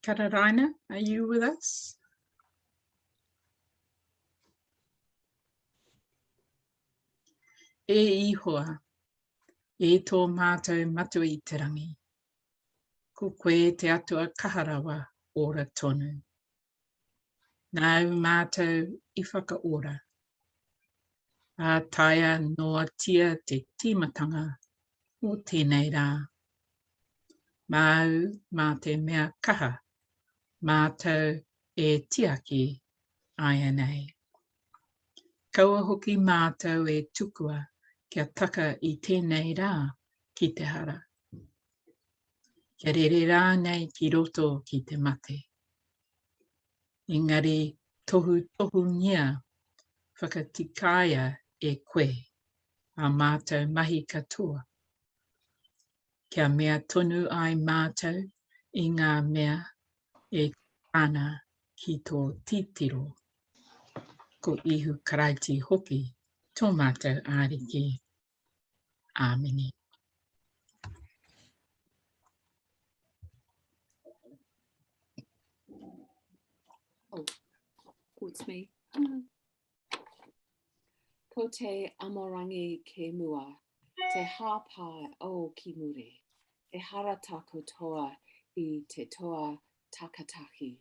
Kararaina, are you with us? E ihoa, e tō mātou matu i te rangi. Ko koe te atua kaharawa ora tonu. Nau mātou I whakaora. A taia noa tia te tīmatanga o tēnei rā. Mau mā te mea kaha, mātou e tiaki ai nei. Kaua hoki mātou e tukua kia taka I tēnei rā ki te hara. Kia rere rā nei ki roto ki te mate. Engari tohu ngia whakatikāia e koe a mātou mahi katoa. Kia mea tonu ai mātou I ngā mea e ana ki tō titiro. Ko ihu karaiti hoki tō mātou āriki. Āmeni. Oh, it's me. Ko te amorangi ke mua, te hāpai o ki muri, e harata kotoa I te toa takataki,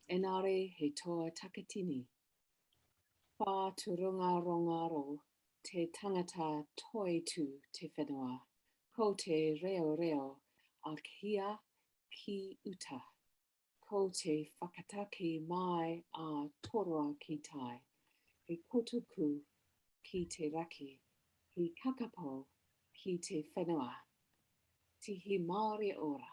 engari he toa takatini. Whā turunga rongaro, te tangata toi tu te whenua, ko te reo reo a kia ki uta. Ko te whakataki mai a toroa ki tai, he kotuku ki te raki, he kakapo ki te whenua, tihi Māori ora.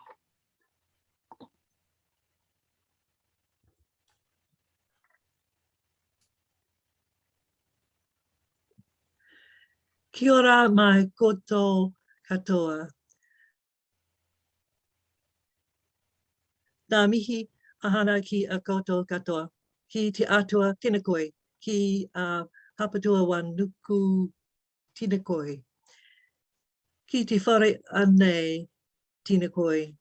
Kia ora mai koto katoa. Nā mihi ahana ki a koto katoa. Ki te atua tinakoi, ki a hapatua wan nuku tinakoi. Ki te whare anei tinakoi.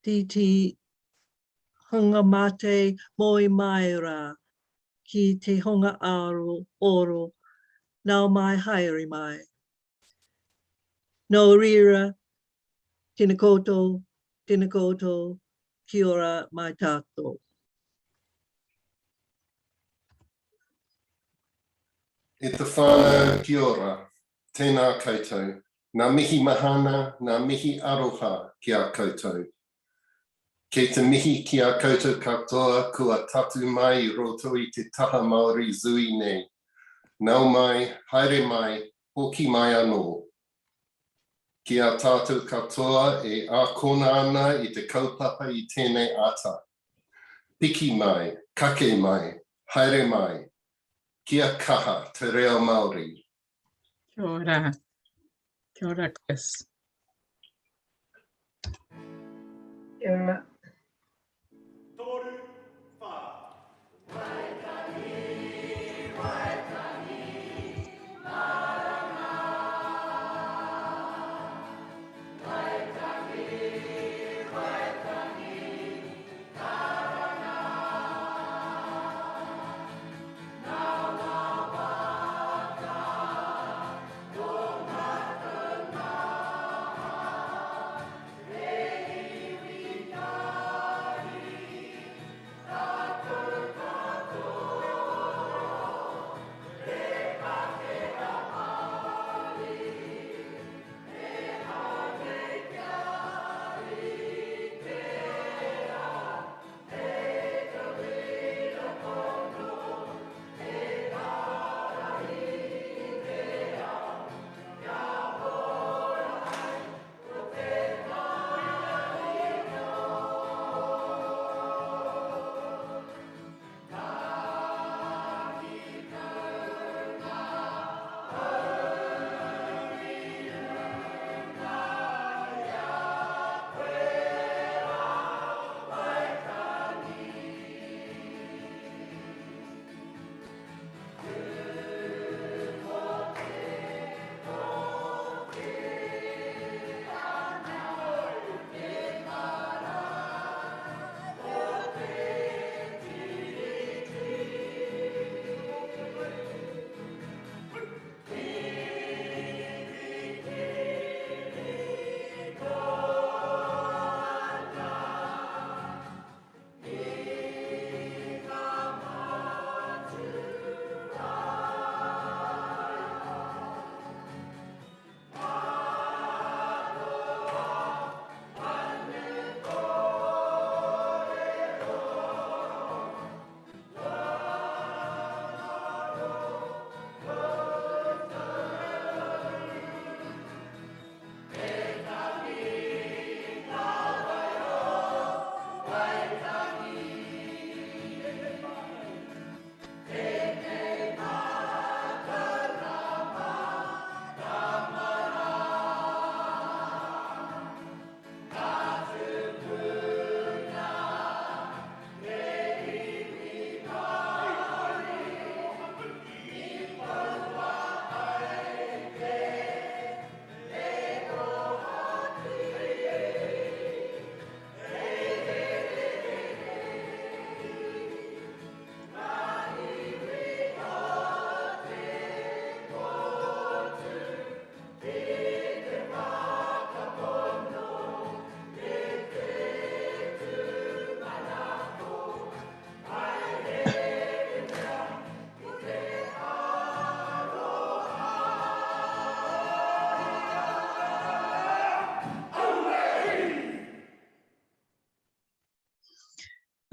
Ti honga mate moi mai rā. Ki te honga oro. Nau mai haere mai. No rira, tinakoto, kia ora mai tātou. E te whānau kia ora, tēnā koutou. Nā mihi mahana, nā mihi aroha ki a koutou. Kei te mihi ki a koutou katoa, kua tatu mai I roto I te Taha Māori zui nei. Nau mai, haere mai, hoki mai anō. Ki a tātou katoa e ākona ana I te kaupapa I tēnei ata. Piki mai, kake mai, haere mai. Kia kaha te reo Māori. Kia ora. Kia ora, Chris. Kia ora. Ready we go.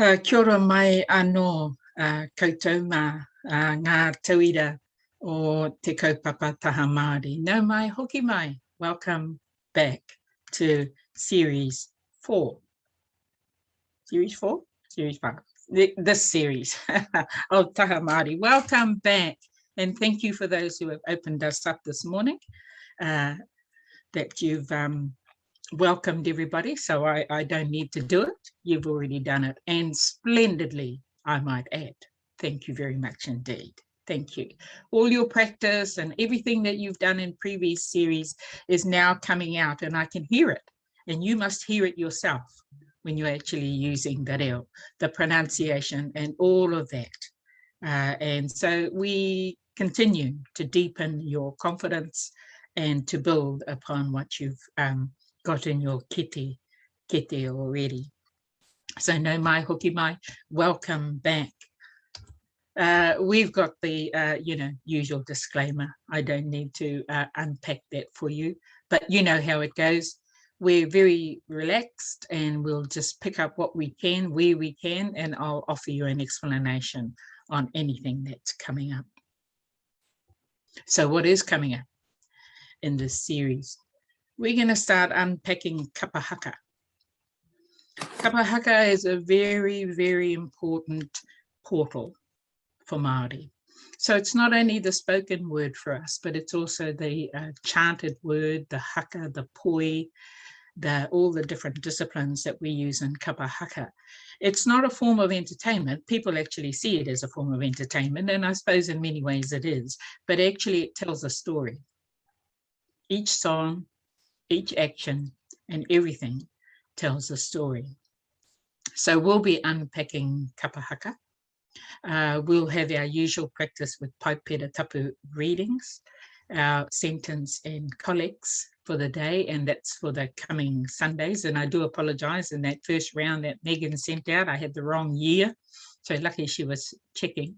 Kia ora mai anō koutou mā ngā tauira o te kaupapa Taha Māori. Nau mai, hoki mai. Welcome back to Series 4. Series 4? Series 5. This series of Taha Māori. Welcome back. And thank you for those who have opened us up this morning, that you've welcomed everybody, so I don't need to do it. You've already done it, and splendidly, I might add. Thank you very much indeed. Thank you. All your practice and everything that you've done in previous series is now coming out, and I can hear it, and you must hear it yourself when you're actually using the reo, the pronunciation and all of that. And so we continue to deepen your confidence and to build upon what you've got in your kete already. So no mai, hoki mai, welcome back. We've got the usual disclaimer. I don't need to unpack that for you, but you know how it goes. We're very relaxed and we'll just pick up what we can, where we can, and I'll offer you an explanation on anything that's coming up. So what is coming up in this series? We're going to start unpacking kapahaka. Kapahaka is a very, very important portal for Māori. So it's not only the spoken word for us, but it's also the chanted word, the haka, the poi, all the different disciplines that we use in kapahaka. It's not a form of entertainment. People actually see it as a form of entertainment, and I suppose in many ways it is, but actually it tells a story. Each song, each action, and everything tells a story. So we'll be unpacking kapahaka. We'll have our usual practice with paipera tapu readings, our sentence and collects for the day, and that's for the coming Sundays. And I do apologise, in that first round that Megan sent out, I had the wrong year. So lucky she was checking.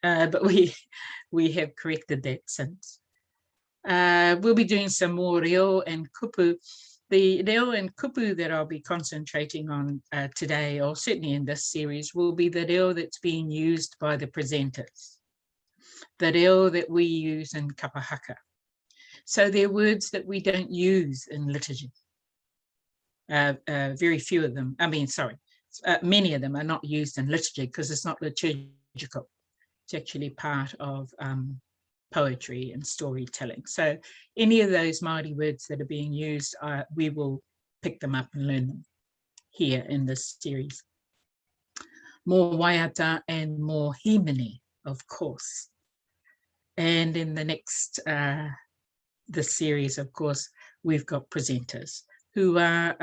But we have corrected that since. We'll be doing some more reo and kupu. The reo and kupu that I'll be concentrating on today, or certainly in this series, will be the reo that's being used by the presenters, the reo that we use in kapahaka. So they're words that we don't use in liturgy. Very few of them, many of them are not used in liturgy because it's not liturgical. It's actually part of poetry and storytelling. So any of those Māori words that are being used, we will pick them up and learn them here in this series. More waiata and more himene, of course. And in the next, this series, of course, we've got presenters who are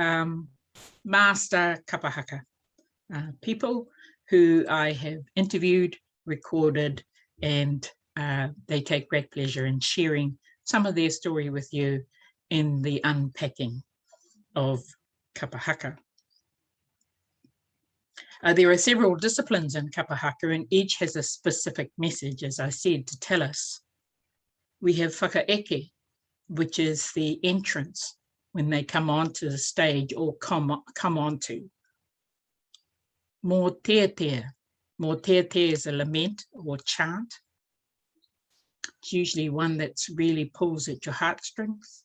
master kapahaka people who I have interviewed, recorded, and they take great pleasure in sharing some of their story with you in the unpacking of kapahaka. There are several disciplines in kapahaka, and each has a specific message, as I said, to tell us. We have whakaeke, which is the entrance when they come onto the stage or come onto. Mō teatea. Mō teatea is a lament or chant. It's usually one that's really pulls at your heartstrings.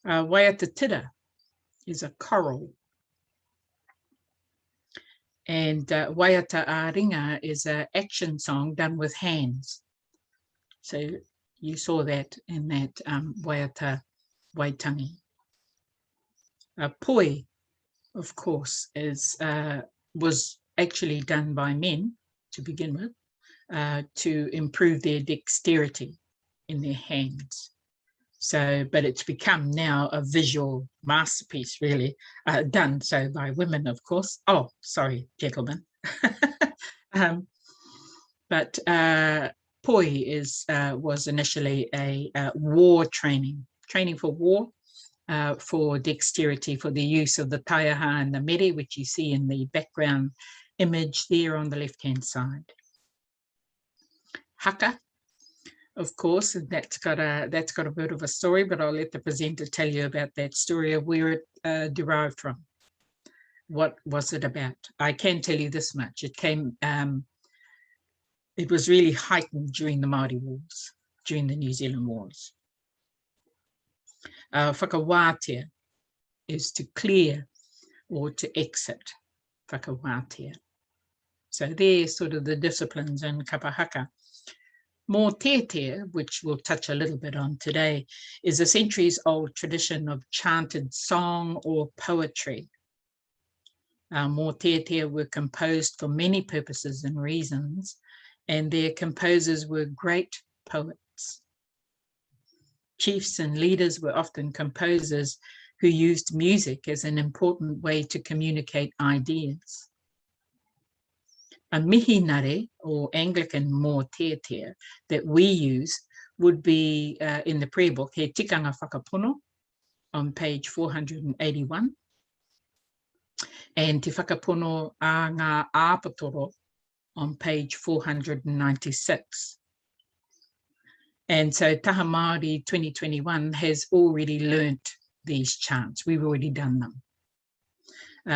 Waiata tira is a choral. And waiata āringa is an action song done with hands. So you saw that in that waiata waitangi. Poi, of course, was actually done by men to begin with, to improve their dexterity in their hands. So, but it's become now a visual masterpiece, really, done so by women, of course. Oh, sorry, gentlemen. But poi was initially a war training for war, for dexterity, for the use of the taiaha and the mere, which you see in the background image there on the left-hand side. Haka, of course, that's got a bit of a story, but I'll let the presenter tell you about that story of where it derived from. what was it about? I can tell you this much. It was really heightened during the Māori Wars, during the New Zealand Wars. Whakawātea is to clear or to exit. Whakawātea. So they're sort of the disciplines in kapahaka. Mōtetea, which we'll touch a little bit on today, is a centuries-old tradition of chanted song or poetry. Mōtetea were composed for many purposes and reasons, and their composers were great poets. Chiefs and leaders were often composers who used music as an important way to communicate ideas. A mihi nare, or Anglican mōtetea, that we use would be in the prayer book, he tikanga whakapono, on page 481, and te whakapono a ngā āpatoro on page 496. And so Taha Māori 2021 has already learnt these chants. We've already done them.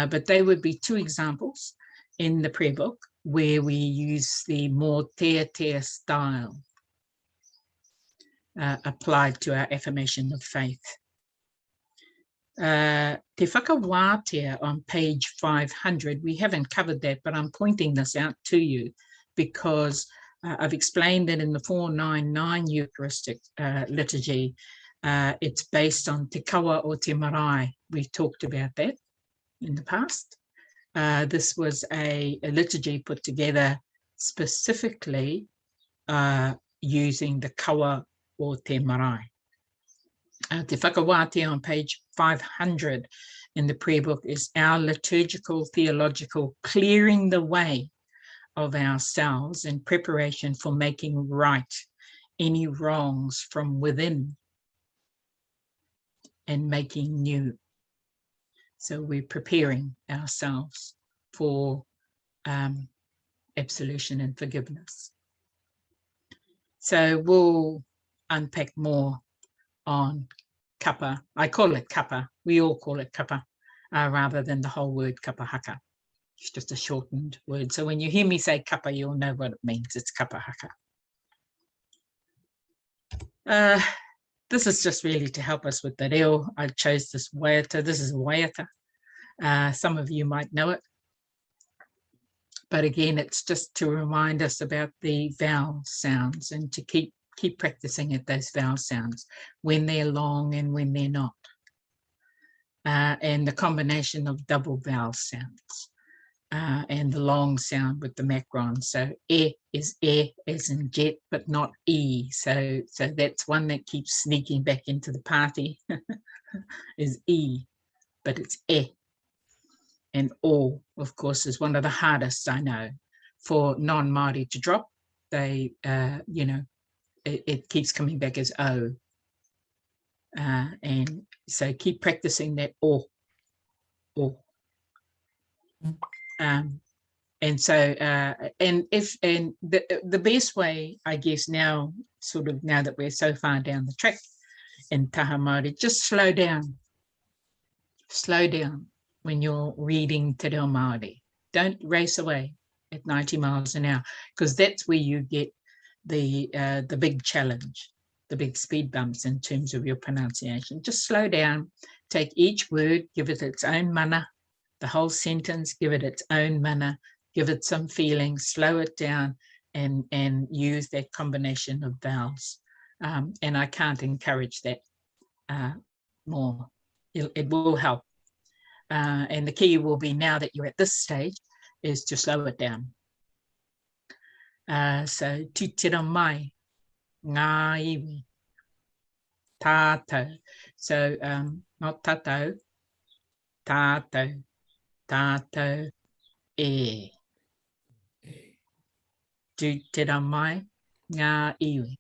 But they would be two examples in the prayer book where we use the mōtetea style applied to our affirmation of faith. Te whakawātea on page 500, we haven't covered that, but I'm pointing this out to you because I've explained that in the 499 Eucharistic liturgy, it's based on te kawa o te marae. We've talked about that in the past. This was a liturgy put together specifically using the kawa o te marae. Te whakawātea on page 500 in the prayer book is our liturgical, theological clearing the way of ourselves in preparation for making right any wrongs from within and making new. So we're preparing ourselves for absolution and forgiveness. So we'll unpack more on kapa. I call it kapa. We all call it kapa rather than the whole word kapahaka. It's just a shortened word. So when you hear me say kapa, you'll know what it means. It's kapahaka. This is just really to help us with the reo. I chose this waiata. This is waiata. Some of you might know it. But again, it's just to remind us about the vowel sounds and to keep practicing at those vowel sounds when they're long and when they're not. And the combination of double vowel sounds and the long sound with the macron. So e is e as in jet, but not e. So that's one that keeps sneaking back into the party is e, but it's e. And o, of course, is one of the hardest, I know, for non-Māori to drop. They, you know, it keeps coming back as o. And so keep practicing that o. And so, and the best way, I guess now, sort of now that we're so far down the track in Taha Māori, just slow down. Slow down when you're reading Te Reo Māori. Don't race away at 90 miles an hour, because that's where you get the big challenge, the big speed bumps in terms of your pronunciation. Just slow down, take each word, give it its own mana, the whole sentence, give it its own mana, give it some feeling, slow it down, and use that combination of vowels. And I can't encourage that more. It will help. And the key will be, now that you're at this stage, is to slow it down. So, tūtira mai, ngā iwi, tātou. So, not tātou, tātou, tātou, e. Tūtira mai, ngā iwi,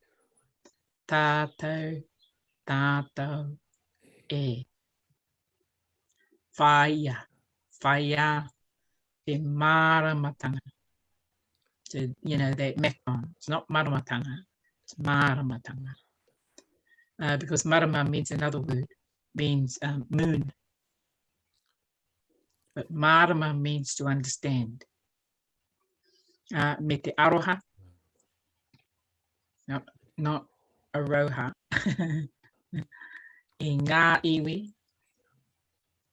tātou, tātou, e. Whaia, whaia, te māramatanga. So, you know, that macron, it's not maramatanga, it's māramatanga. Because marama means another word, means moon. but marama means to understand. Me te aroha, not aroha. I ngā iwi,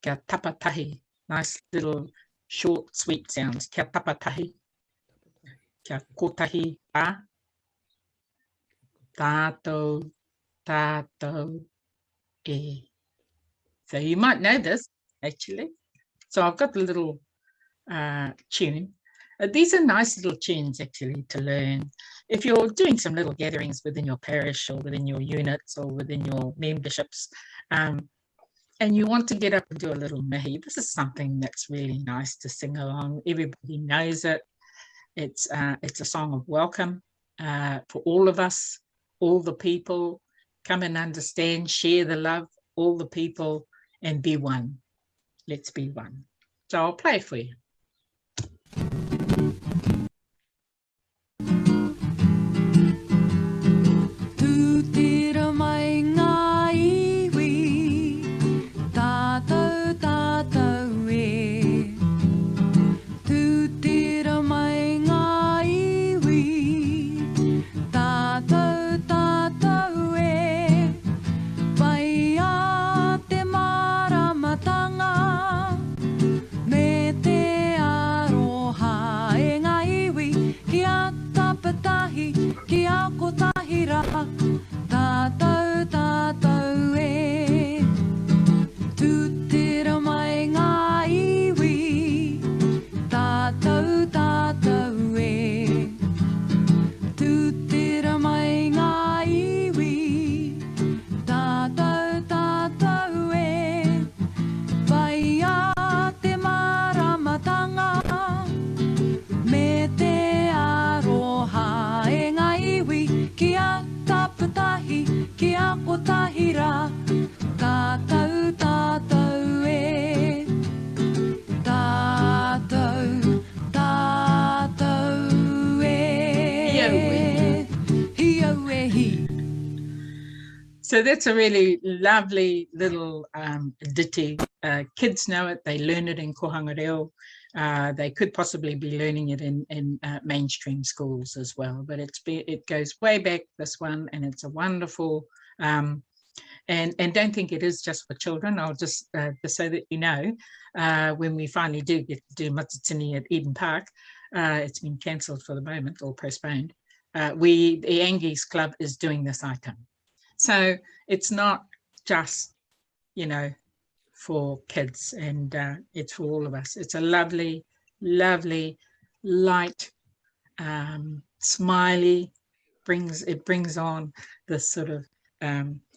kia tapatahi, nice little short, sweet sounds. Kia tapatahi, kia kotahi a, tātou, tātou e. So you might know this, actually. So I've got the little tune. These are nice little tunes, actually, to learn. If you're doing some little gatherings within your parish or within your units or within your memberships, and you want to get up and do a little mihi, this is something that's really nice to sing along. Everybody knows it. It's a song of welcome for all of us, all the people. Come and understand, share the love, all the people, and be one. Let's be one. So I'll play for you. Tūtira mai ngā iwi, tātou tātou e. Tūtira mai ngā iwi, tātou tātou e. Waiata te maramatanga, me te aroha e ngā iwi, kia tapatahi, kia kotahira, tātou tātou e. Tūtira mai ngā iwi, tātou tātou e. Tūtira mai ngā iwi, tātou tātou e. Waiata te maramatanga, me te aroha e ngā iwi, kia taputahi, kia kotahira, tātou tātou e. Tātou tātou e. Hiau e hi. So that's a really lovely little ditty. Kids know it, they learn it in kohanga reo. They could possibly be learning it in mainstream schools as well, but it goes way back, this one, and it's a wonderful, and don't think it is just for children. I'll just so that you know, when we finally do get to do Matutaera at Eden Park, it's been cancelled for the moment or postponed. The Angies Club is doing this item. So it's not just, you know, for kids, and it's for all of us. It's a lovely, lovely, light, smiley, brings on this sort of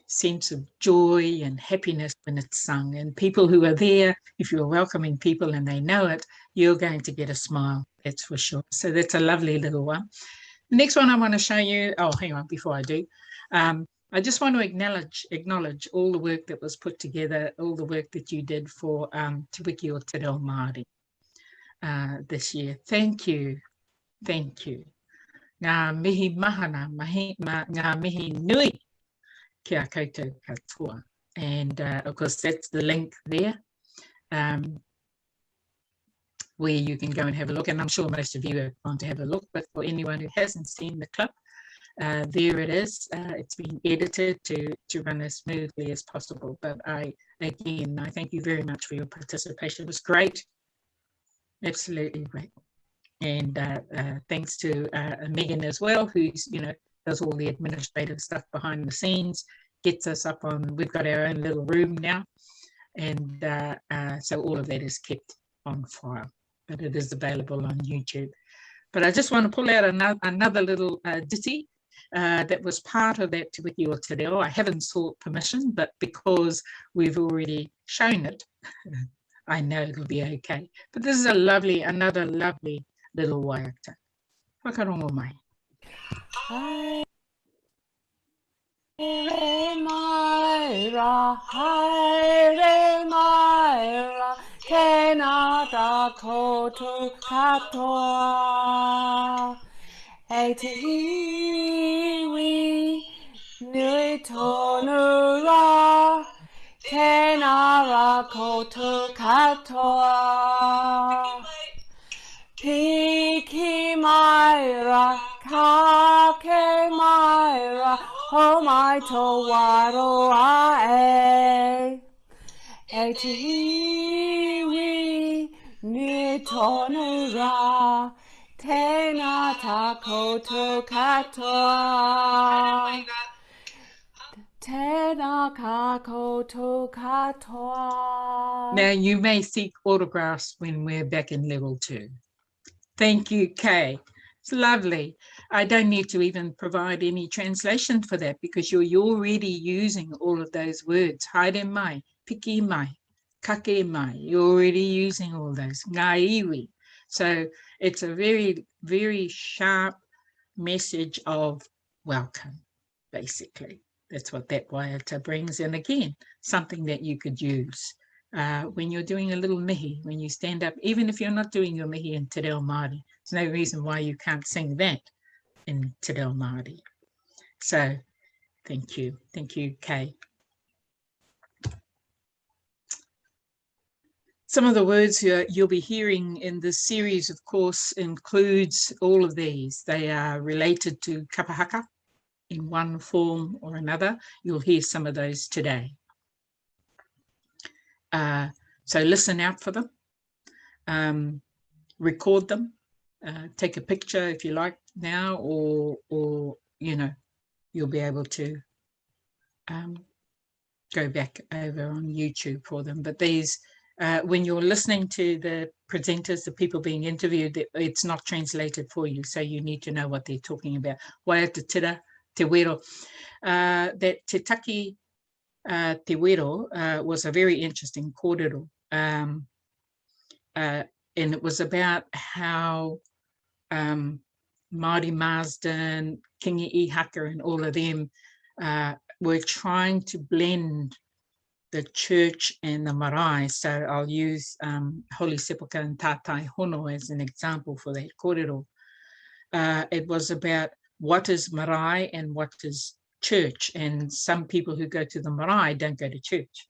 sense of joy and happiness when it's sung. And people who are there, if you're welcoming people and they know it, you're going to get a smile, that's for sure. So that's a lovely little one. The next one I want to show you, oh, hang on, before I do, I just want to acknowledge all the work that was put together, all the work that you did for Te Wiki o Te Reo Māori this year. Thank you. Thank you. Ngā mihi mahana, ngā mihi nui kia koutou katoa. And of course, that's the link there where you can go and have a look. And I'm sure most of you have gone to have a look, but for anyone who hasn't seen the clip, there it is. It's been edited to run as smoothly as possible. But I thank you very much for your participation. It was great, absolutely great. And thanks to Megan as well, who's, you know, does all the administrative stuff behind the scenes, gets us up on, we've got our own little room now. And so all of that is kept on file, but it is available on YouTube. But I just want to pull out another little ditty that was part of that Te Wiki o Te Reo. I haven't sought permission, but because we've already shown it, I know it'll be okay. But this is another lovely little waiata. Whakarongo mai. Haere mai ra, haere mai ra, ke nā tātou katoa. E te iwi nui tonu ra, ke nā koutou katoa. Piki maira, kake maira, ho mai to waro ae. E te iwi ni tonu ra, tēnā tā koutou katoa. Tēnā ka koutou katoa. Now you may seek autographs when we're back in level 2. Thank you, Kay. It's lovely. I don't need to even provide any translation for that because you're already using all of those words. Haere mai, piki mai, kake mai. You're already using all those. Ngā iwi. So it's a very, very sharp message of welcome, basically. That's what that waiata brings. And again, something that you could use when you're doing a little mihi, when you stand up, even if you're not doing your mihi in Te Reo Māori, there's no reason why you can't sing that in Te Reo Māori. So thank you. Thank you, Kay. Some of the words you'll be hearing in this series, of course, includes all of these. They are related to kapahaka in one form or another. You'll hear some of those today. So listen out for them, record them, take a picture if you like now, or you know, you'll be able to go back over on YouTube for them. But these, when you're listening to the presenters, the people being interviewed, it's not translated for you, so you need to know what they're talking about. Waiata tira, te wero. That te taki te wero was a very interesting kōrero. And it was about how Māori Marsden, Kingi Ihaka and all of them were trying to blend the church and the marae. So I'll use Holy Sepulchre and Tātai Hono as an example for that kōrero. It was about what is marae and what is church, and some people who go to the marae don't go to church.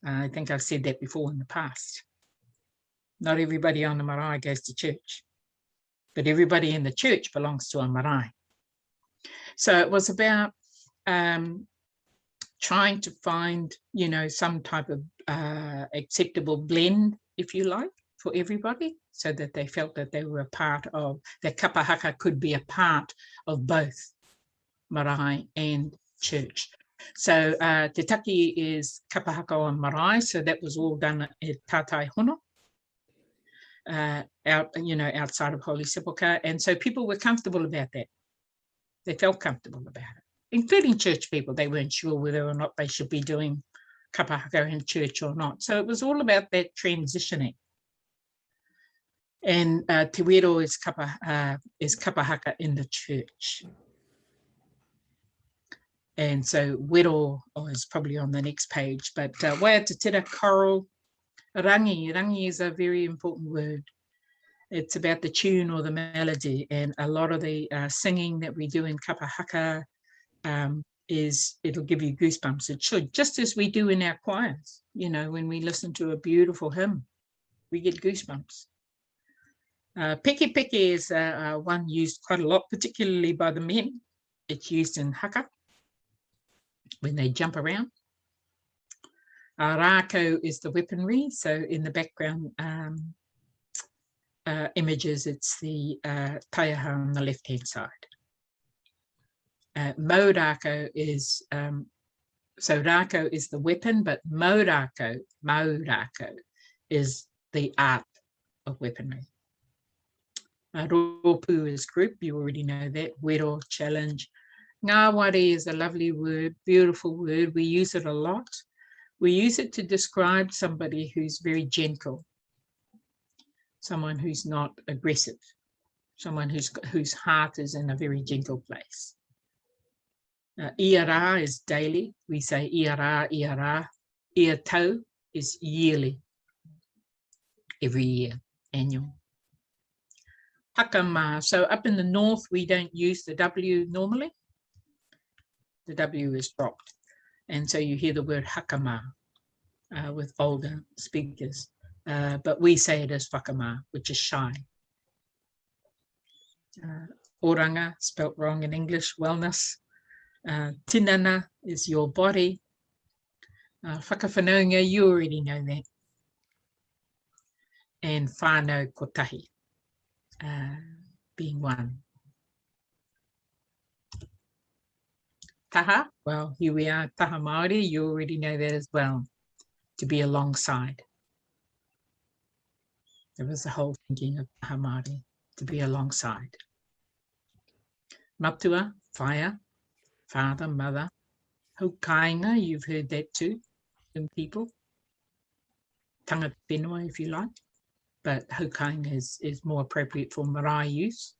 I think I've said that before in the past. Not everybody on the marae goes to church, but everybody in the church belongs to a marae. So it was about trying to find, you know, some type of acceptable blend, if you like, for everybody, so that they felt that they were a part of, that kapahaka could be a part of both marae and church. So Te Taki is kapahaka on marae, so that was all done at Tātai Hono, outside of Holy Sepulchre, and so people were comfortable about that. They felt comfortable about it, including church people. They weren't sure whether or not they should be doing kapahaka in church or not. So it was all about that transitioning. And te wero is kapahaka in the church. And so wero is probably on the next page, but waiata tira coral, rangi. Rangi is a very important word. It's about the tune or the melody, and a lot of the singing that we do in kapahaka it'll give you goosebumps. It should, just as we do in our choirs. You know, when we listen to a beautiful hymn, we get goosebumps. Peke peke is one used quite a lot, particularly by the men. It's used in haka, when they jump around. Rākau is the weaponry, so in the background images, it's the taiaha on the left-hand side. Maurākau is, so rākau is the weapon, but maurākau is the art of weaponry. Rōpū is group, you already know that. Wero, challenge. Ngāwari is a lovely word, beautiful word. We use it a lot. We use it to describe somebody who's very gentle, someone who's not aggressive, someone whose heart is in a very gentle place. Iara is daily. We say iara, iara. Ia tau is yearly, every year, annual. Hakama. So up in the north, we don't use the W normally. The W is dropped. And so you hear the word hakama. with older speakers. But we say it as whakamā, which is shy. Oranga, spelt wrong in English, wellness. Tinana is your body. Whakawhanaunga, you already know that. And whānau kotahi, being one. Taha, well, here we are, Taha Māori, you already know that as well, to be alongside. There was the whole thinking of Taha Māori, to be alongside. Matua, fire, father, mother. Haukainga, you've heard that too, in people. Tanga whenua, if you like, but haukainga is more appropriate for marae use.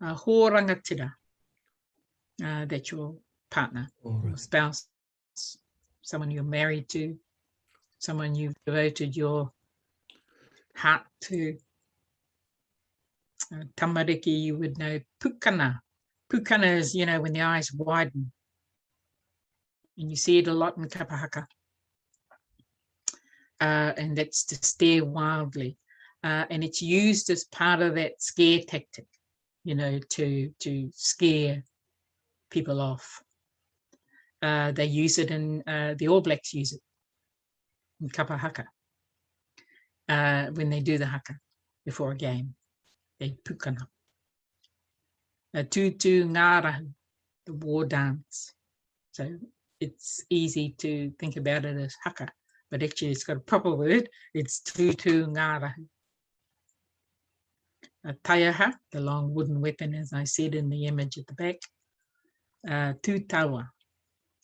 Hōrangatira, that's your partner, your spouse, someone you're married to, someone you've devoted your heart to. Tamariki, you would know. Pukana. Pukana is, you know, when the eyes widen. And you see it a lot in kapahaka. And that's to stare wildly. And it's used as part of that scare tactic, you know, to scare people off. They use it in, the All Blacks use it in kapahaka. When they do the haka before a game, they pukana. Tutu ngārahu, the war dance. So it's easy to think about it as haka, but actually it's got a proper word. It's tutu ngārahu. Taiaha, the long wooden weapon, as I said in the image at the back. Tūtaua,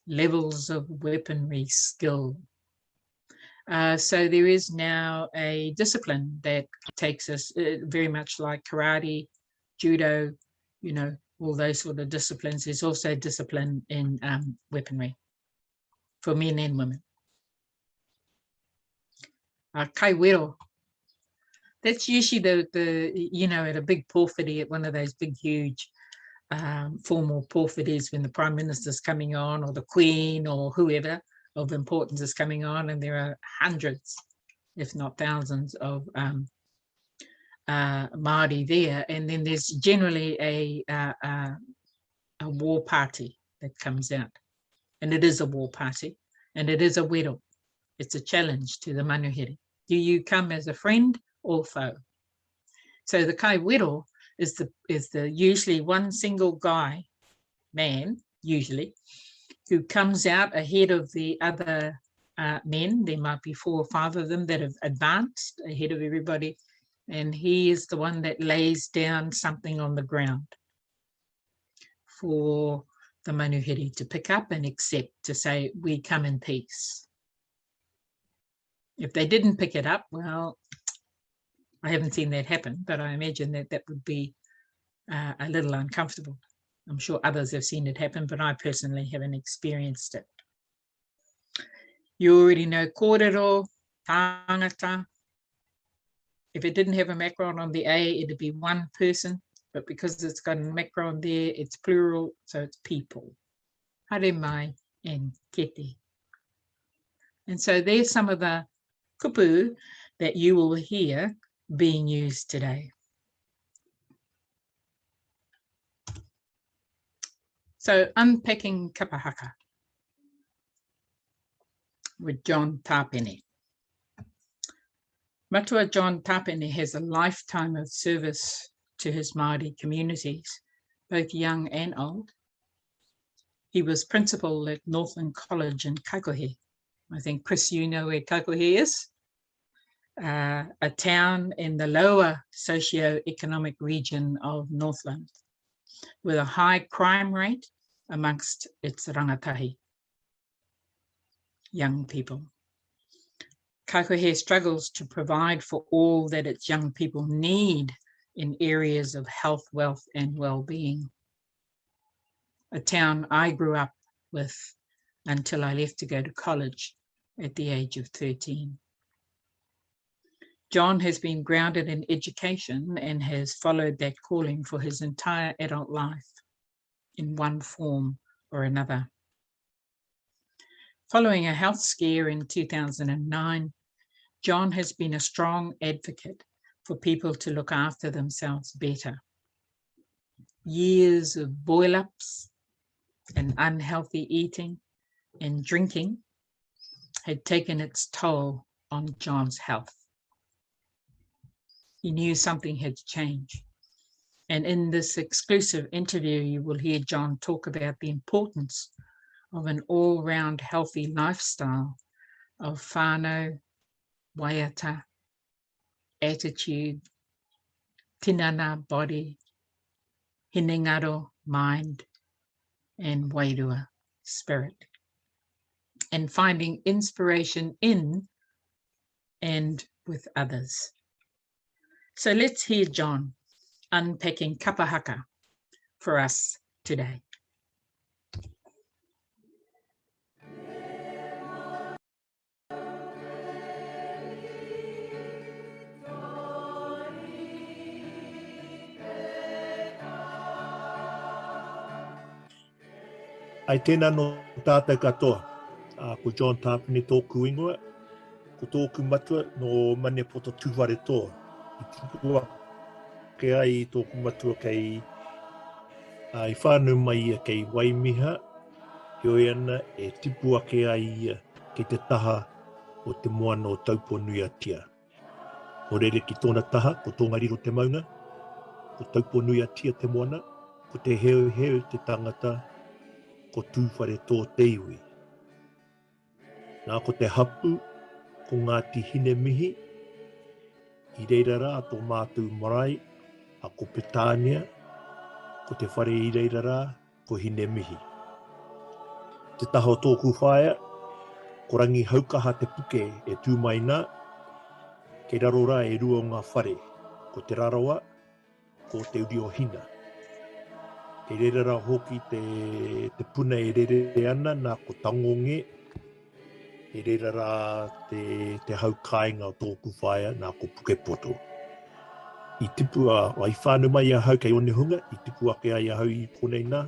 levels of weaponry skill. So there is now a discipline that takes us very much like karate, judo, you know, all those sort of disciplines. There's also discipline in weaponry for men and women. Kaiwero, that's usually the you know, at a big porphyry, at one of those big, huge formal porphyries when the Prime Minister's coming on, or the Queen, or whoever of importance is coming on, and there are hundreds, if not thousands, of Māori there, and then there's generally a war party that comes out, and it is a war party, and it is a wero. It's a challenge to the manuhere. Do you come as a friend or foe? So the kai wero is the usually one single guy, man usually, who comes out ahead of the other men. There might be 4 or 5 of them that have advanced ahead of everybody, and he is the one that lays down something on the ground for the manuhere to pick up and accept, to say, we come in peace. If they didn't pick it up, well, I haven't seen that happen, but I imagine that that would be a little uncomfortable. I'm sure others have seen it happen, but I personally haven't experienced it. You already know kōrero, tāngata. If it didn't have a macron on the A, it'd be one person, but because it's got a macron there, it's plural, so it's people. Hare mai and kete. And so there's some of the kupu that you will hear being used today. So unpacking kapahaka with John Tapene. Matua John Tapene has a lifetime of service to his Māori communities, both young and old. He was principal at Northland College in Kaikohe. I think, Chris, you know where Kaikohe is? A town in the lower socio-economic region of Northland, with a high crime rate amongst its rangatahi, young people. Kaikohe struggles to provide for all that its young people need in areas of health, wealth, and well-being. A town I grew up with until I left to go to college at the age of 13. John has been grounded in education and has followed that calling for his entire adult life in one form or another. Following a health scare in 2009, John has been a strong advocate for people to look after themselves better. Years of boil-ups and unhealthy eating and drinking had taken its toll on John's health. He knew something had changed. And in this exclusive interview, you will hear John talk about the importance of an all-round healthy lifestyle of whānau, waiata, attitude, tinana, body, hinengaro, mind, and wairua, spirit, and finding inspiration in and with others. So let's hear John unpacking kapahaka for us today. Ai tēnā no tātou katoa, ko John Tapene tōku ingoa, ko tōku matua no mane poto tūwhare toa. I tupua ke ai tōku matua kei ai whānau mai ia kei waimiha, hoi ana e tipua ke ai ia kei te taha o te moana o taupo nui atia. O rere ki tōna taha, ko tōnga riro te maunga, ko taupo nui atia te moana, ko te heo te tangata, ko tūwhare tō te iwi. Nā ko te hapu, ko ngā tihine mihi, i reirara a tō mātou marae, a ko Petānia, ko te whare i reirara, ko hine mihi. Te taha o tōku whaia, ko rangi haukaha te puke e tūmai nā, kei rarora e rua o ngā whare, ko te rarawa, ko te uri o hina. Kei reirara hoki te puna e rere ana, nā ko tangonge, e reirara te haukainga o tōku whaia, nā ko puke poto. I tipua, ai whānau mai a hau kei one hunga, i tipua ke ai a hau i konei nā.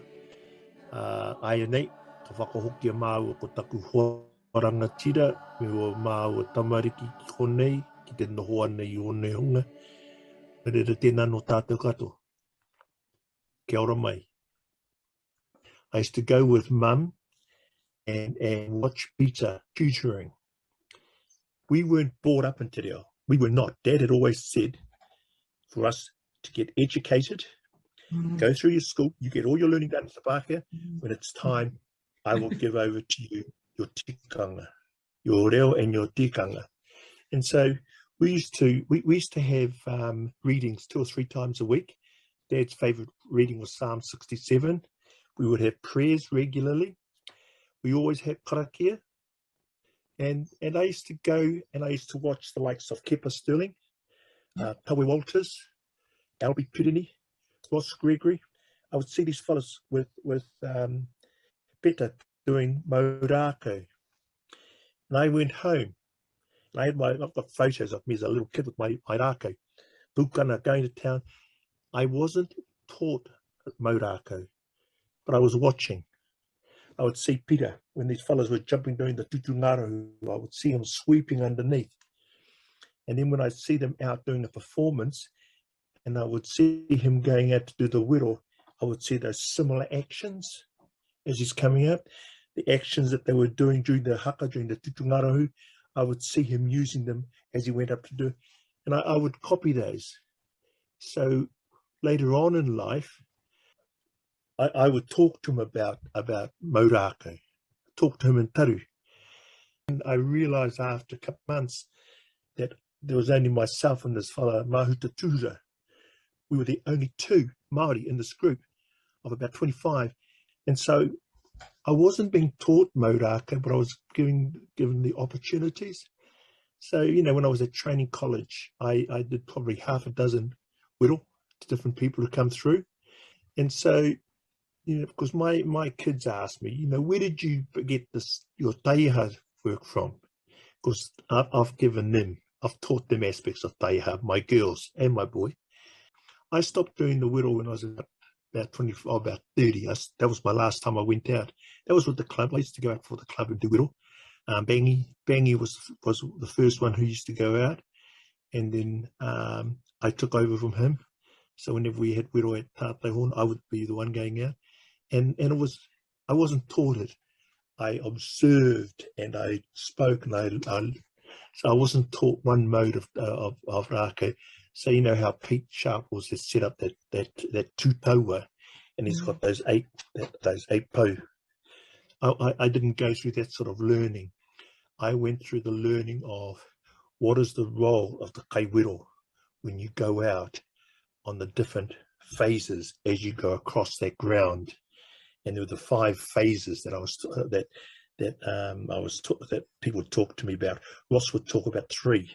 Ai nei, ka whakahokia māua ko taku horanga tira, me o māua tamariki ki konei, ki te noho ana i one hunga. Rere tēnā no tātou kato. Kia ora mai. I used to go with Mum and watch Peter tutoring. We weren't brought up in Te Reo. We were not. Dad had always said for us to get educated, go through your school, you get all your learning done in kapahaka. When it's time, I will give over to you your tikanga, your reo and your tikanga. And so we used to have readings 2 or 3 times a week. Dad's favourite reading was Psalm 67. We would have prayers regularly. We always had karakia. And I used to go and I used to watch the likes of Kepa Sterling, Tawe Walters, Albie Pirini, Ross Gregory. I would see these fellas with Peter doing maurako. And I went home. And I've got photos of me as a little kid with my rako, pukana, going to town. I wasn't taught maurako, but I was watching. I would see Peter, when these fellas were jumping doing the tutungaru, I would see him sweeping underneath. And then when I see them out doing the performance, and I would see him going out to do the wiro, I would see those similar actions as he's coming up. The actions that they were doing during the haka, during the tutungaru, I would see him using them as he went up to do. And I would copy those. So later on in life, I would talk to him about maurako, talk to him in taru. And I realised after a couple of months that there was only myself and this fellow, Matutaera. We were the only 2 Māori in this group of about 25. And so I wasn't being taught maurako, but I was given the opportunities. So, you know, when I was at training college, I did probably half a dozen wiro to different people who come through. And so, you know, because my kids asked me, you know, where did you get your taiha work from? Because I've taught them aspects of taiha, my girls and my boy. I stopped doing the wiro when I was about 25, about 30. That was my last time I went out. That was with the club. I used to go out for the club and do wiro. Bangi was the first one who used to go out, and then I took over from him. So whenever we had wero at Tātai, I would be the one going out, and I wasn't taught it. I observed and I spoke, and so I wasn't taught one mode of rake. So you know how Pete Sharples has set up that tūtaua, and he's got those eight po. I didn't go through that sort of learning. I went through the learning of what is the role of the kaiwero when you go out on the different phases as you go across that ground. And there were the 5 phases that that people would talk to me about. Ross would talk about 3.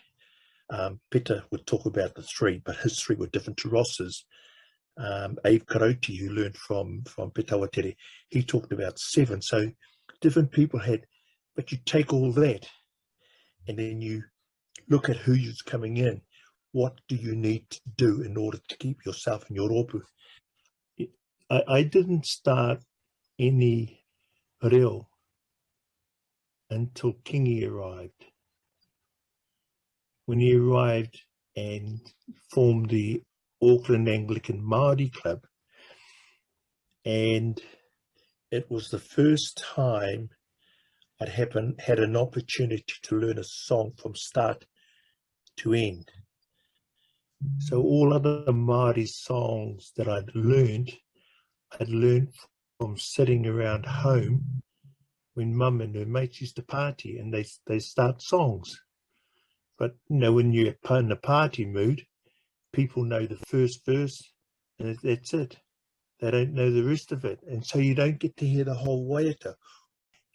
Peter would talk about the 3, but his 3 were different to Ross's. Abe Karoti, who learned from Petawatere, he talked about 7. So different people had, but you take all that and then you look at who's coming in. What do you need to do in order to keep yourself in your opu? I didn't start any reo until Kingi arrived. When he arrived and formed the Auckland Anglican Māori Club, and it was the first time I'd had an opportunity to learn a song from start to end. So all other Māori songs that I'd learned from sitting around home when Mum and her mates used to party, and they start songs. But you know, when you're in a party mood, people know the first verse and that's it. They don't know the rest of it, and so you don't get to hear the whole waiata.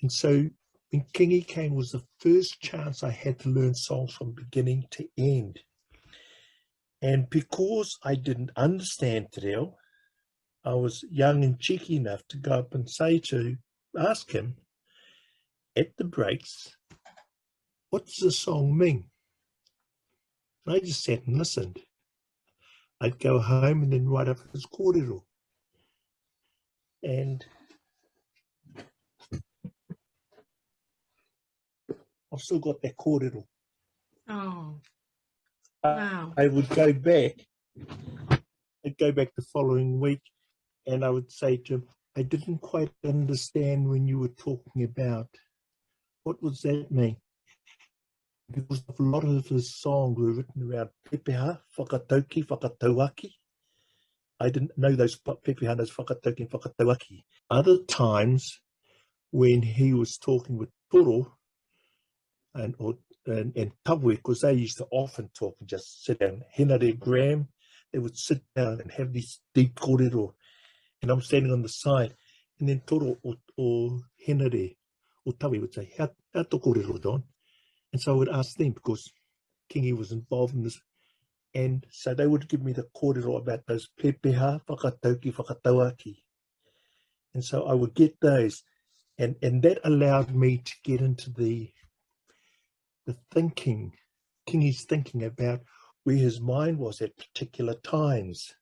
And so when Kingi came was the first chance I had to learn songs from beginning to end. And because I didn't understand te reo, I was young and cheeky enough to go up and ask him at the breaks, what does the song mean? And I just sat and listened. I'd go home and then write up his kōrero. And I've still got that kōrero. Oh, wow. I would go back. I'd go back the following week and I would say to him, I didn't quite understand when you were talking about, what does that mean? Because a lot of his songs were written around pepeha, whakatauki, whakatauaki. I didn't know those pepeha, those whakatauki and whakatauaki. Other times when he was talking with Toro and Tawe, because they used to often talk and just sit down, Henare Graham, they would sit down and have these deep kōrero, and I'm standing on the side, and then Toro or Henare or Tawe would say, how to kōrero, John? And so I would ask them, because Kingi was involved in this, and so they would give me the kōrero about those pepeha, whakatauki, whakatauaki. And so I would get those, and that allowed me to get into the thinking, Kingi's thinking about where his mind was at particular times.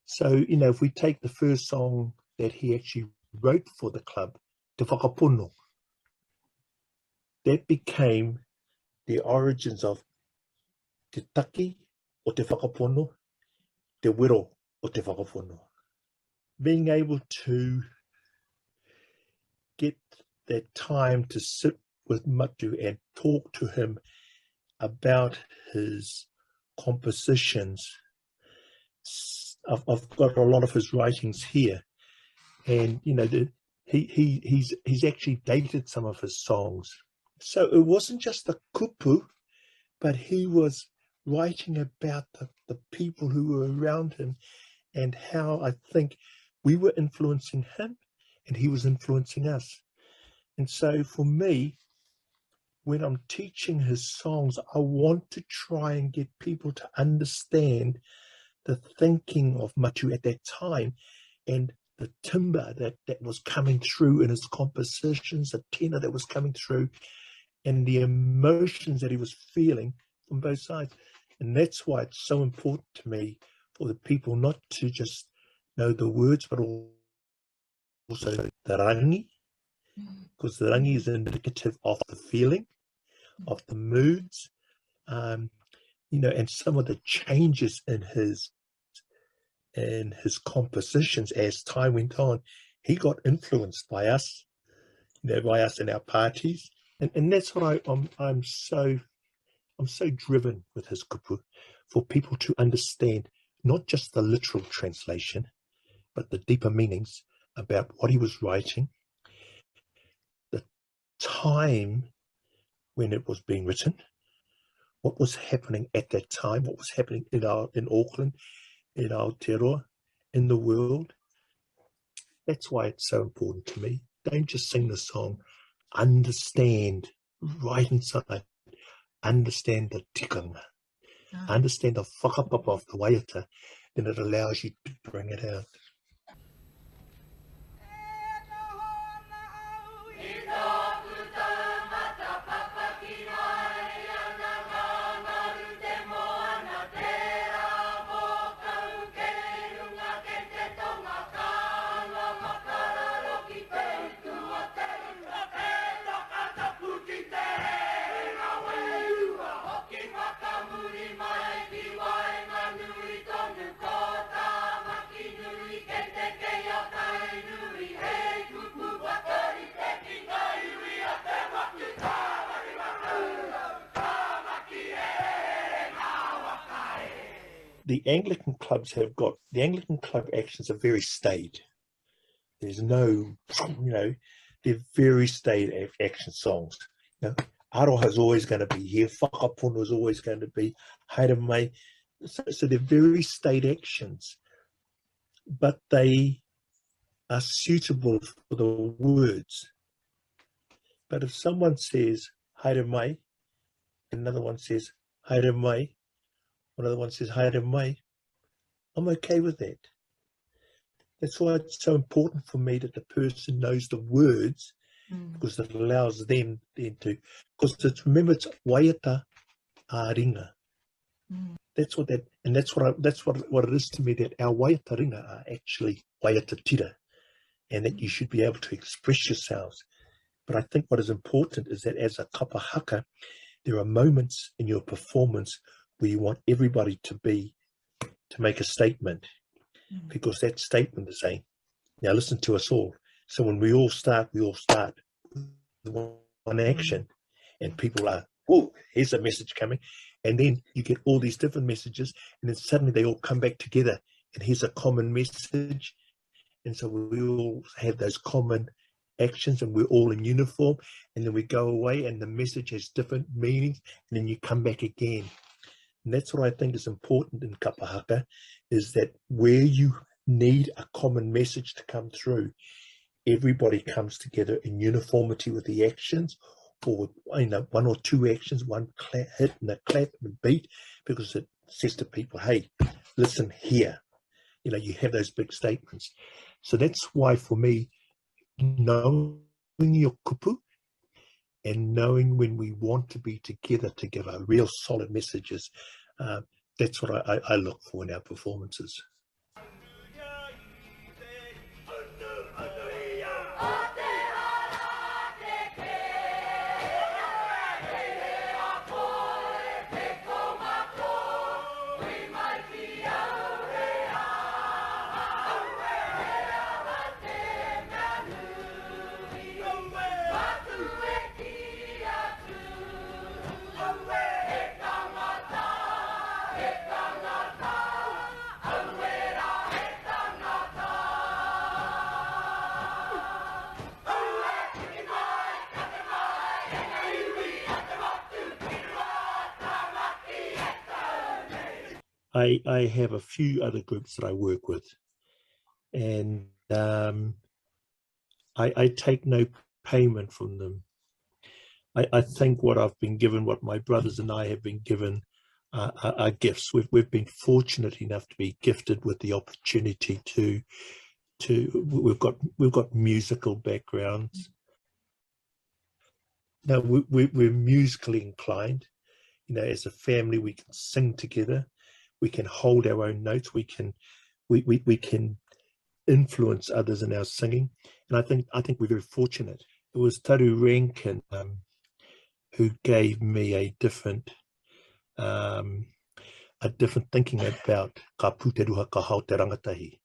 So, you know, if we take the first song that he actually wrote for the club, Te Whakapono, that became the origins of Te Taki o Te Whakapono, Te Wero o Te Whakapono. Being able to get that time to sit with Matu and talk to him about his compositions. I've got a lot of his writings here, and you know, he's actually dated some of his songs. So it wasn't just the kupu, but he was writing about the people who were around him and how I think we were influencing him and he was influencing us. And so for me, when I'm teaching his songs, I want to try and get people to understand the thinking of Matu at that time and the timbre that was coming through in his compositions, the tenor that was coming through, and the emotions that he was feeling from both sides. And that's why it's so important to me for the people not to just know the words, but also the rangi, because the rangi is indicative of the feeling, of the moods, you know, and some of the changes in his compositions as time went on. He got influenced by us, you know, by us in our parties, and that's what I'm so driven with his kupu, for people to understand not just the literal translation, but the deeper meanings about what he was writing, the time when it was being written, what was happening at that time, what was happening in Auckland, in Aotearoa, in the world. That's why it's so important to me. Don't just sing the song, understand right inside, understand the tikanga, understand the whakapapa of the waiata, then it allows you to bring it out. The Anglican clubs have got, the Anglican club actions are very staid. There's no, you know, they're very staid action songs. You know, aroha is always going to be here, whakapono is always going to be, haere mai. So they're very staid actions, but they are suitable for the words. But if someone says haere mai, another one says haere mai, another one says haere mai, I'm okay with that. That's why it's so important for me that the person knows the words, because it allows them then to, because it's, remember, it's waiata ringa. That's what that, and that's what it is to me, that our waiata ringa are actually waiata tira, and that you should be able to express yourselves. But I think what is important is that as a kapahaka, there are moments in your performance where you want everybody to make a statement, because that statement is saying, now listen to us all. So when we all start with one action, and people are, oh, here's a message coming, and then you get all these different messages, and then suddenly they all come back together, and here's a common message, and so we all have those common actions, and we're all in uniform, and then we go away, and the message has different meanings, and then you come back again. And that's what I think is important in kapahaka, is that where you need a common message to come through, everybody comes together in uniformity with the actions, or with, you know, one or two actions, one hit and a clap and a beat, because it says to people, hey, listen here. You know, you have those big statements. So that's why, for me, knowing your kupu and knowing when we want to be together to give our real solid messages, that's what I look for in our performances. I have a few other groups that I work with, and I take no payment from them. I think what I've been given, what my brothers and I have been given, are gifts. We've been fortunate enough to be gifted with the opportunity to we've got musical backgrounds. Now we're musically inclined. You know, as a family, we can sing together. We can hold our own notes. We can influence others in our singing. And I think we're very fortunate. It was Taru Rankin who gave me a different thinking about ka puteruha ka hau te rangatahi.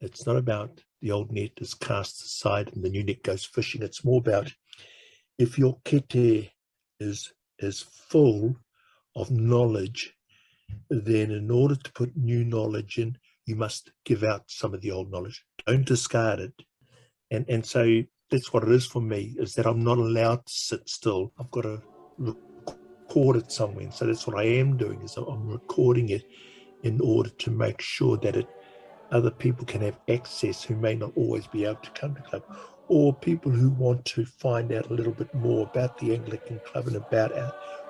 It's not about the old net is cast aside and the new net goes fishing. It's more about if your kete is full of knowledge, then in order to put new knowledge in, you must give out some of the old knowledge. Don't discard it. And so that's what it is for me, is that I'm not allowed to sit still. I've got to record it somewhere. And so that's what I am doing, is I'm recording it in order to make sure that other people can have access who may not always be able to come to club, or people who want to find out a little bit more about the Anglican Club and about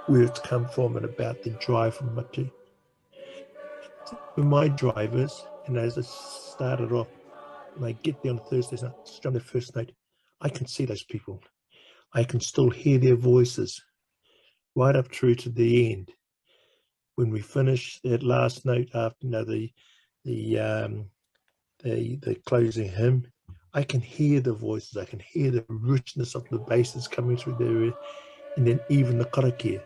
where it's come from and about the drive from Matu. For my drivers, and as I started off, when I get there on Thursdays night, on the first night, I can see those people. I can still hear their voices right up through to the end. When we finish that last note after the closing hymn, I can hear the voices. I can hear the richness of the basses coming through there, and then even the karakia,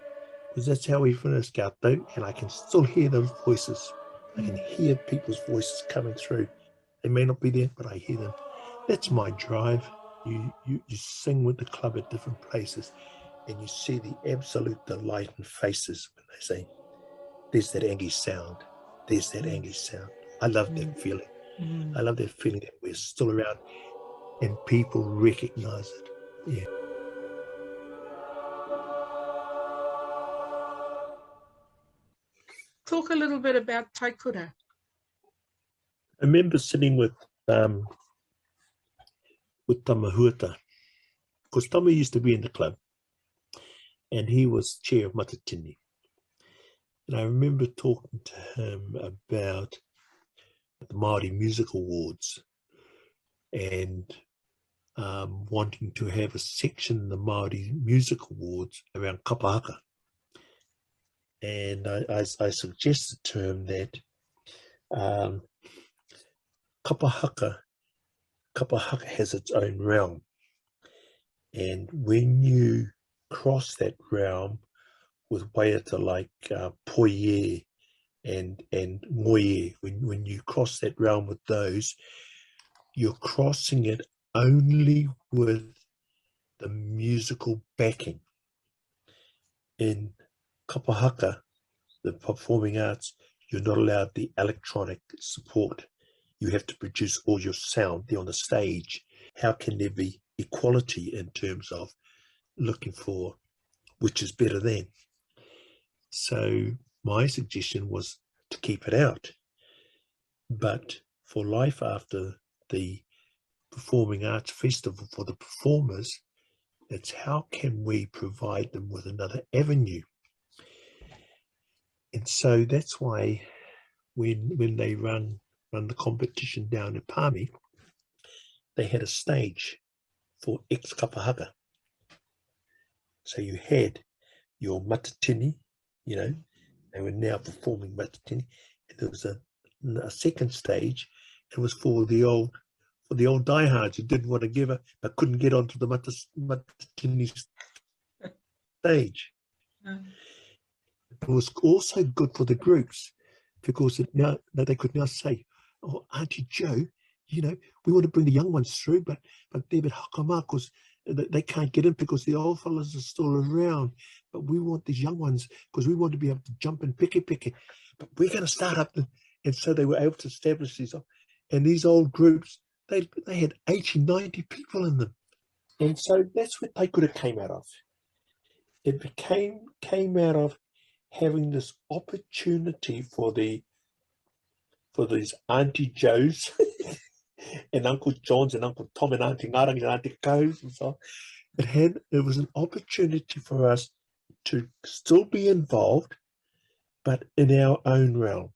because that's how we finish Gato, and I can still hear those voices. I can hear people's voices coming through. They may not be there, but I hear them. That's my drive. You sing with the club at different places, and you see the absolute delight in faces when they say, there's that Angie sound. There's that Angie sound. I love that feeling. I love that feeling that we're still around and people recognize it. Yeah. Talk a little bit about taikura. I remember sitting with Tamahuata, because Tama used to be in the club, and he was chair of Matutaera. And I remember talking to him about the Māori Music Awards and wanting to have a section in the Māori Music Awards around kapahaka. And I suggested to him that kapahaka has its own realm. And when you cross that realm with waiata like poie and moie, when you cross that realm with those, you're crossing it only with the musical backing. In kapahaka, the performing arts, you're not allowed the electronic support. You have to produce all your sound there on the stage. How can there be equality in terms of looking for which is better than? So my suggestion was to keep it out. But for life after the Performing Arts Festival, for the performers, it's how can we provide them with another avenue? And so that's why when they run the competition down in Palmy, they had a stage for ex-kapahaka. So you had your matatini, you know, they were now performing matatini, and there was a second stage. It was for the old diehards who didn't want to give up but couldn't get onto the matatini stage. It was also good for the groups because they could now say, "Oh, Auntie Joe, you know, we want to bring the young ones through, but they're a bit hakama because they can't get in because the old fellas are still around. But we want these young ones because we want to be able to jump and pick it. But we're going to start up." And so they were able to establish these. And these old groups, they had 80, 90 people in them. And so that's what taikura came out of. It came out of having this opportunity for these Auntie Joes and Uncle Johns and Uncle Tom and Auntie Ngarangi and Auntie Coes and so on. It was an opportunity for us to still be involved, but in our own realm.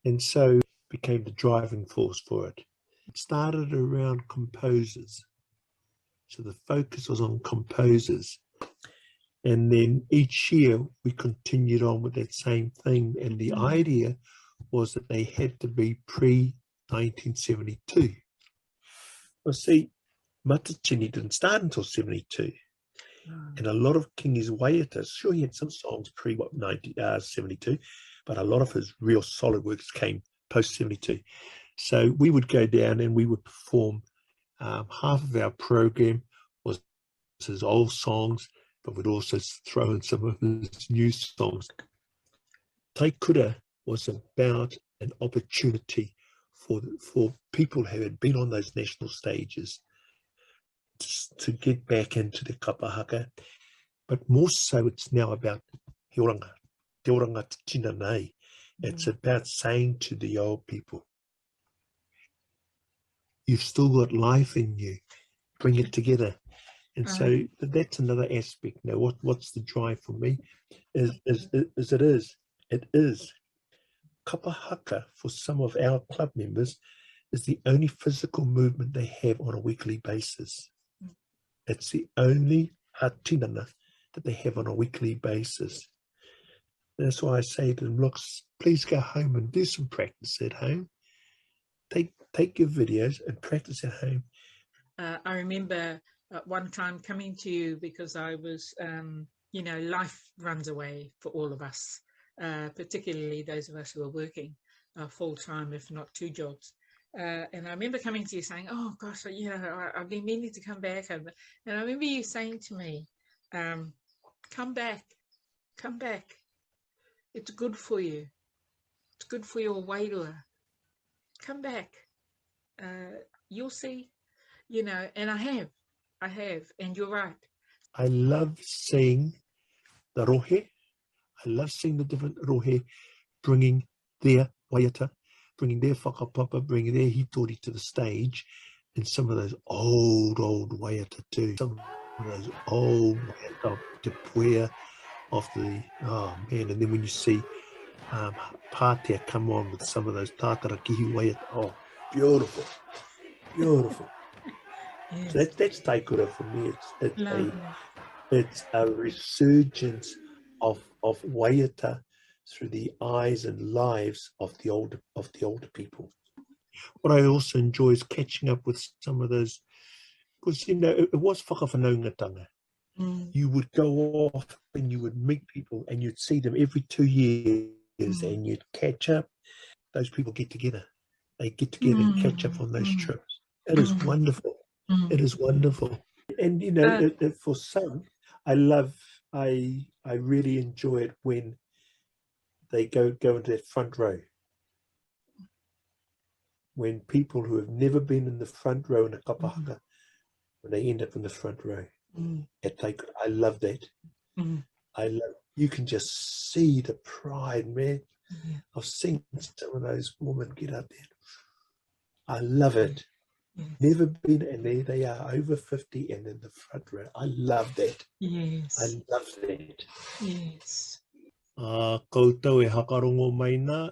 And so became the driving force for it. It started around composers. So the focus was on composers. And then each year we continued on with that same thing. And the idea was that they had to be pre-1972. Well, see, Matutaera didn't start until 72. And a lot of Kingi's waiata, sure, he had some songs pre-72, but a lot of his real solid works came post-72. So we would go down and we would perform. Half of our program was his old songs, but we'd also throw in some of his new songs. Taikura was about an opportunity for people who had been on those national stages to get back into the kapahaka, but more so it's now about te oranga te tina nei. It's about saying to the old people, you've still got life in you, bring it together. And so that's another aspect. Now, what's the drive for me is it is kapahaka for some of our club members is the only physical movement they have on a weekly basis. It's the only hatinana that they have on a weekly basis. That's why I say to them, look, please go home and do some practice at home. Take your videos and practice at home. I remember one time coming to you because I was, you know, life runs away for all of us, particularly those of us who are working full-time, if not 2 jobs. And I remember coming to you saying, oh gosh, you know, I've been meaning to come back. And I remember you saying to me, come back. It's good for you. It's good for your wairua. Come back. You'll see, you know, and I have, and you're right. I love seeing the rohe. I love seeing the different rohe bringing their waiata, bringing their whakapapa, bringing their hitori to the stage, and some of those old waiata too. Some of those old waiata of Te Puea, of the, oh man, and then when you see Pātea come on with some of those tākarakihi waiata, oh, beautiful. Yes. So that's taikura for me. It's a resurgence of waiata through the eyes and lives of the older people. What I also enjoy is catching up with some of those, because, you know, it was whakawhanaungatanga. You would go off and you would meet people and you'd see them every 2 years and you'd catch up. Those people get together. They get together and catch up on those trips. It is wonderful. It is wonderful. And, you know, for some, I really enjoy it when they go into that front row. When people who have never been in the front row in a kapahaka, when they end up in the front row. I love that. You can just see the pride, man. I've seen some of those women get up there. I love it. Never been, and there they are, over 50 and in the front row. I love that. Yes. I love that. Yes. Koutou e hakarongo mai nā,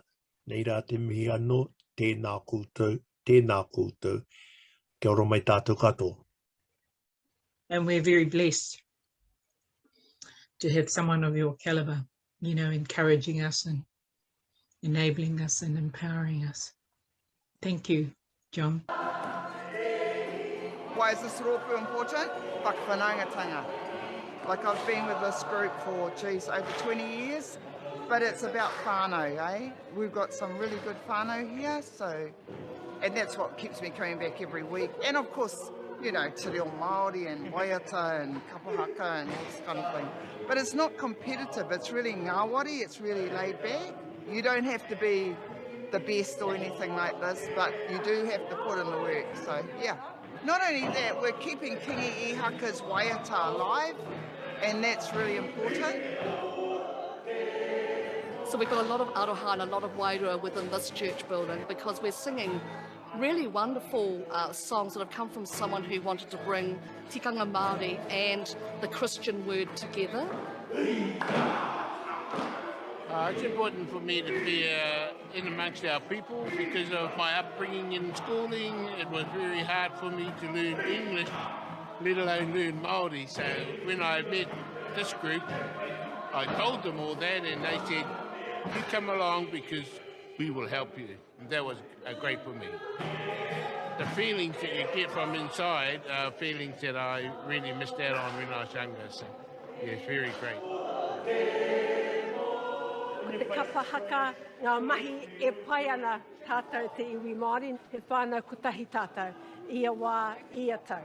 nei rā te mihi anō, tēnā koutou, kia ora mai tātou katoa. And we're very blessed to have someone of your caliber, you know, encouraging us and enabling us and empowering us. Thank you, John. Why is this rōpū important? Whakawhanaungatanga. Like I've been with this group for, over 20 years, but it's about whānau, eh? We've got some really good whānau here, and that's what keeps me coming back every week. And of course, you know, te reo Māori and waiata and kapahaka and all this kind of thing. But it's not competitive, it's really ngāwari, it's really laid back. You don't have to be the best or anything like this, but you do have to put in the work, so yeah. Not only that, we're keeping Kingi Ihaka's waiata alive, and that's really important. So we've got a lot of aroha and a lot of wairua within this church building because we're singing really wonderful songs that have come from someone who wanted to bring tikanga Māori and the Christian word together. It's important for me to be in amongst our people because of my upbringing in schooling. It was very hard for me to learn English, let alone learn Māori. So when I met this group, I told them all that, and they said, you come along because we will help you. And that was great for me. The feelings that you get from inside are feelings that I really missed out on when I was younger. So, yeah, it's very great. Ko te kapahaka ngā mahi e pai ana tātou te iwi Māori, te whānau kutahi tātou, ia wā, ia tau.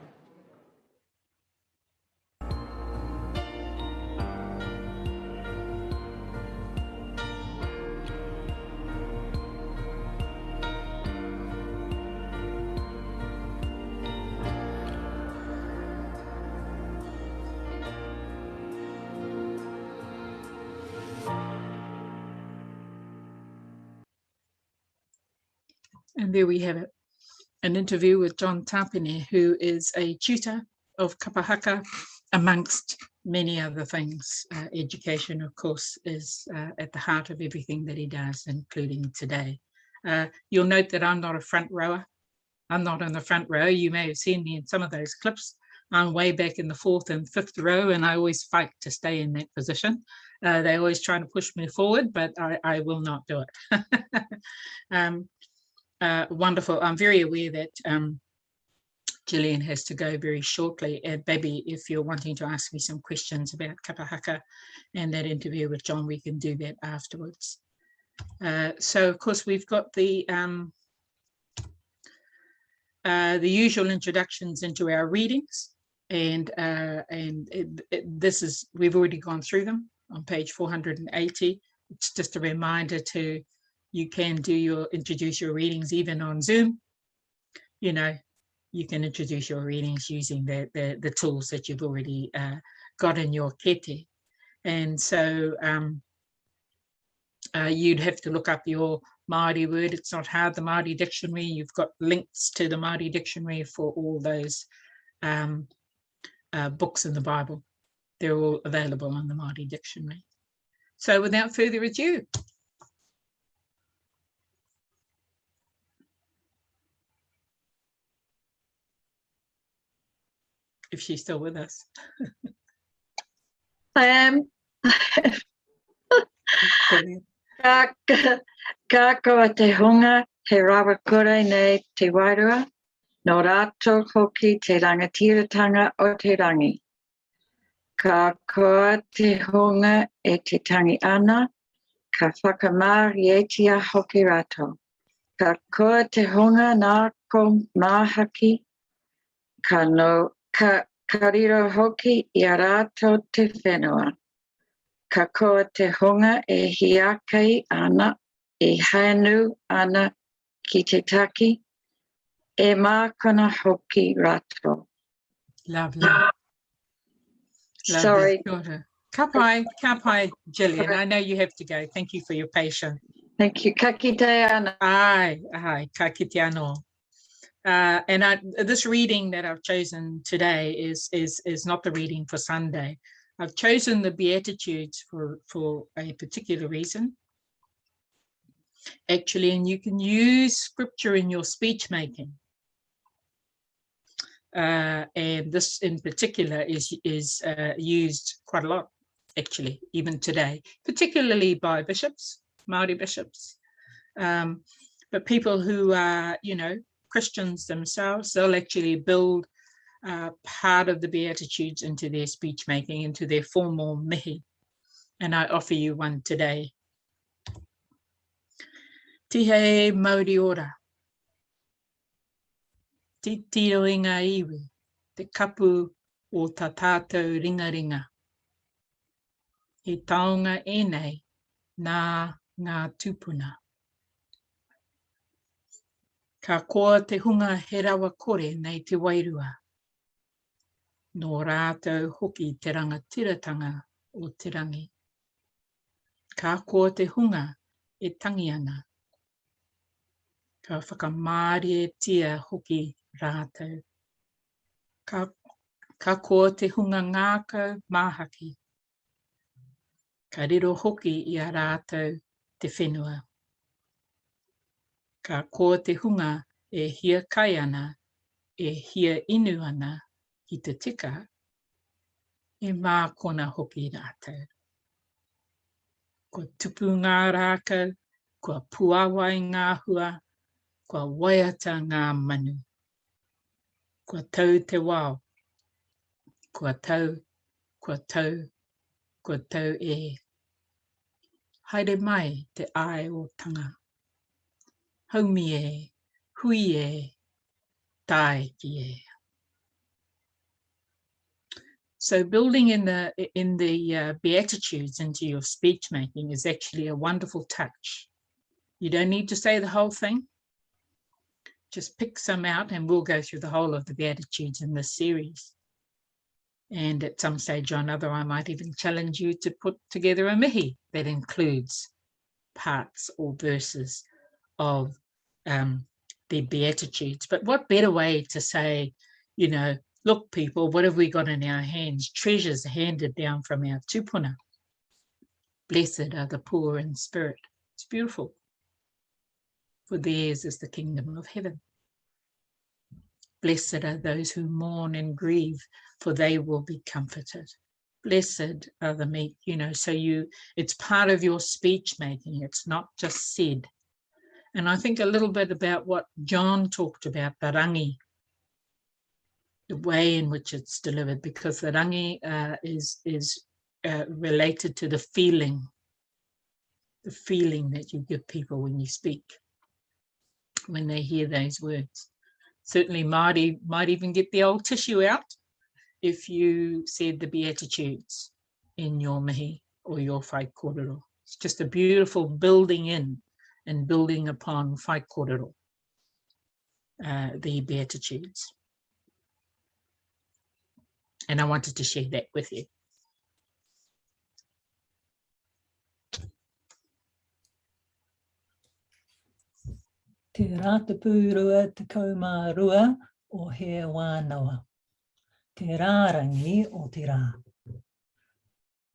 And there we have it, an interview with John Tapene, who is a tutor of kapahaka, amongst many other things. Education, of course, is at the heart of everything that he does, including today. You'll note that I'm not a front rower. I'm not in the front row. You may have seen me in some of those clips. I'm way back in the 4th and 5th row, and I always fight to stay in that position. They're always trying to push me forward, but I will not do it. Wonderful. I'm very aware that Gillian has to go very shortly. And maybe if you're wanting to ask me some questions about kapahaka and that interview with John, we can do that afterwards. So, of course, we've got the usual introductions into our readings, and this is, we've already gone through them on page 480. It's just a reminder to, you can introduce your readings even on Zoom. You know, you can introduce your readings using the tools that you've already got in your kete. And so you'd have to look up your Māori word. It's not hard, the Māori dictionary. You've got links to the Māori dictionary for all those books in the Bible. They're all available on the Māori dictionary. So without further ado, if she's still with us. I am. Ka koa te hunga, he rawa kore nei te wairua, no rātou hoki te rangatiratanga o te rangi. Ka koa te hunga e te tangi ana, ka whakamārietia hoki rātou. Ka koa te hunga nā ko māhaki, ka riro hoki I a rātou te whenua. Ka koa te hunga e hiakai ana, e hainu ana ki te taki, e mākona hoki rātou. Lovely. Sorry. Kapai, Gillian. I know you have to go. Thank you for your patience. Thank you. Ka kite ana. Ai, ka kite anō. And this reading that I've chosen today is not the reading for Sunday. I've chosen the Beatitudes for a particular reason, actually, and you can use scripture in your speech making. And this in particular is used quite a lot, actually, even today, particularly by bishops, Māori bishops, but people who are, you know, Christians themselves. They'll actually build part of the Beatitudes into their speech making, into their formal mihi. And I offer you one today. Taha Māori ora. Te tiro I ngā iwi, te kapu o tā tātou ringa. He taonga enei nā ngā tūpuna. Ka koa te hunga he rawa kore nei te wairua. Nō rātou hoki te rangatiratanga o te rangi. Ka koa te hunga e tangi ana. Ka whakamārietia hoki rātou. Ka koa te hunga ngākau māhaki. Ka riro hoki I a rātou te whenua. Ka koa te hunga e hia kai ana, e hia inu ana ki te tika, e mā kona hoki rātou. Kua tupu ngā rākau, kua puawai ngā hua, kua waiata ngā manu. Kua tau te wao, kua tau, kua tau, kua tau e. Haere mai te ai o tanga. Haumi e, hui e, tae ki e. So building in the Beatitudes into your speech making is actually a wonderful touch. You don't need to say the whole thing. Just pick some out, and we'll go through the whole of the Beatitudes in this series. And at some stage or another, I might even challenge you to put together a mihi that includes parts or verses of the Beatitudes. But what better way to say, you know, look, people, what have we got in our hands? Treasures handed down from our tupuna. Blessed are the poor in spirit. It's beautiful. For theirs is the kingdom of heaven. Blessed are those who mourn and grieve, for they will be comforted. Blessed are the meek, you know, so it's part of your speech making. It's not just said. And I think a little bit about what John talked about, the rangi, the way in which it's delivered, because the rangi is related to the feeling that you give people when you speak, when they hear those words. Certainly Māori might even get the old tissue out if you said the Beatitudes in your mihi or your whai kōrero. It's just a beautiful building in and building upon whai kōrero, the Beatitudes. And I wanted to share that with you. Te rā te pūrua te kaumārua o he wānawa. Te rārangi o te rā.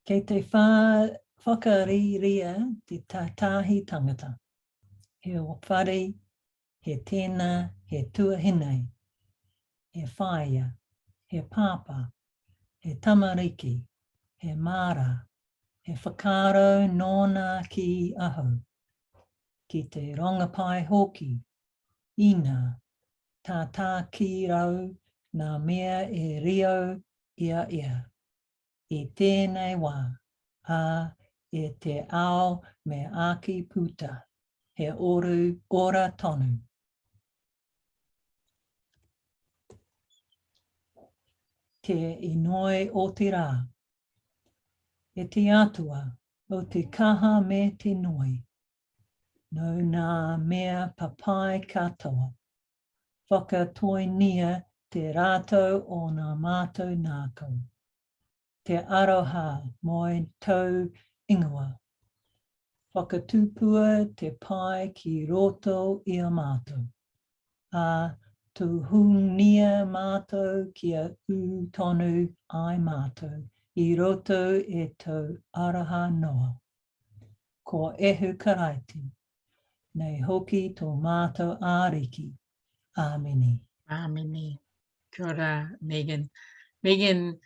Kei te whakariria te tātahi tangata. He whare, he tēnā, he tuahinei, he whaia, he pāpā, he tamariki, he māra, he whakaro nōna ki aho. Ki te rongapai hoki, ina, tātā ki rau, nā mea e rio ia ia. I tēnei wā, e te ao me aki puta, he oru ora tonu. Te inoi o te rā. E te atua o te kaha me te noi. No nā mea papai katoa. Whakatoinia te rātou o nā mātou nākau. Te aroha moi tau ingoa. Whakatupua te pai ki roto i a mātou. A tuhungia mātou kia u tonu ai mātou. I roto e tau araha noa. Ko ehu karaiti. Nei hoki tō mātou āriki. Āmeni. Āmeni. Kia ora, Megan. Megan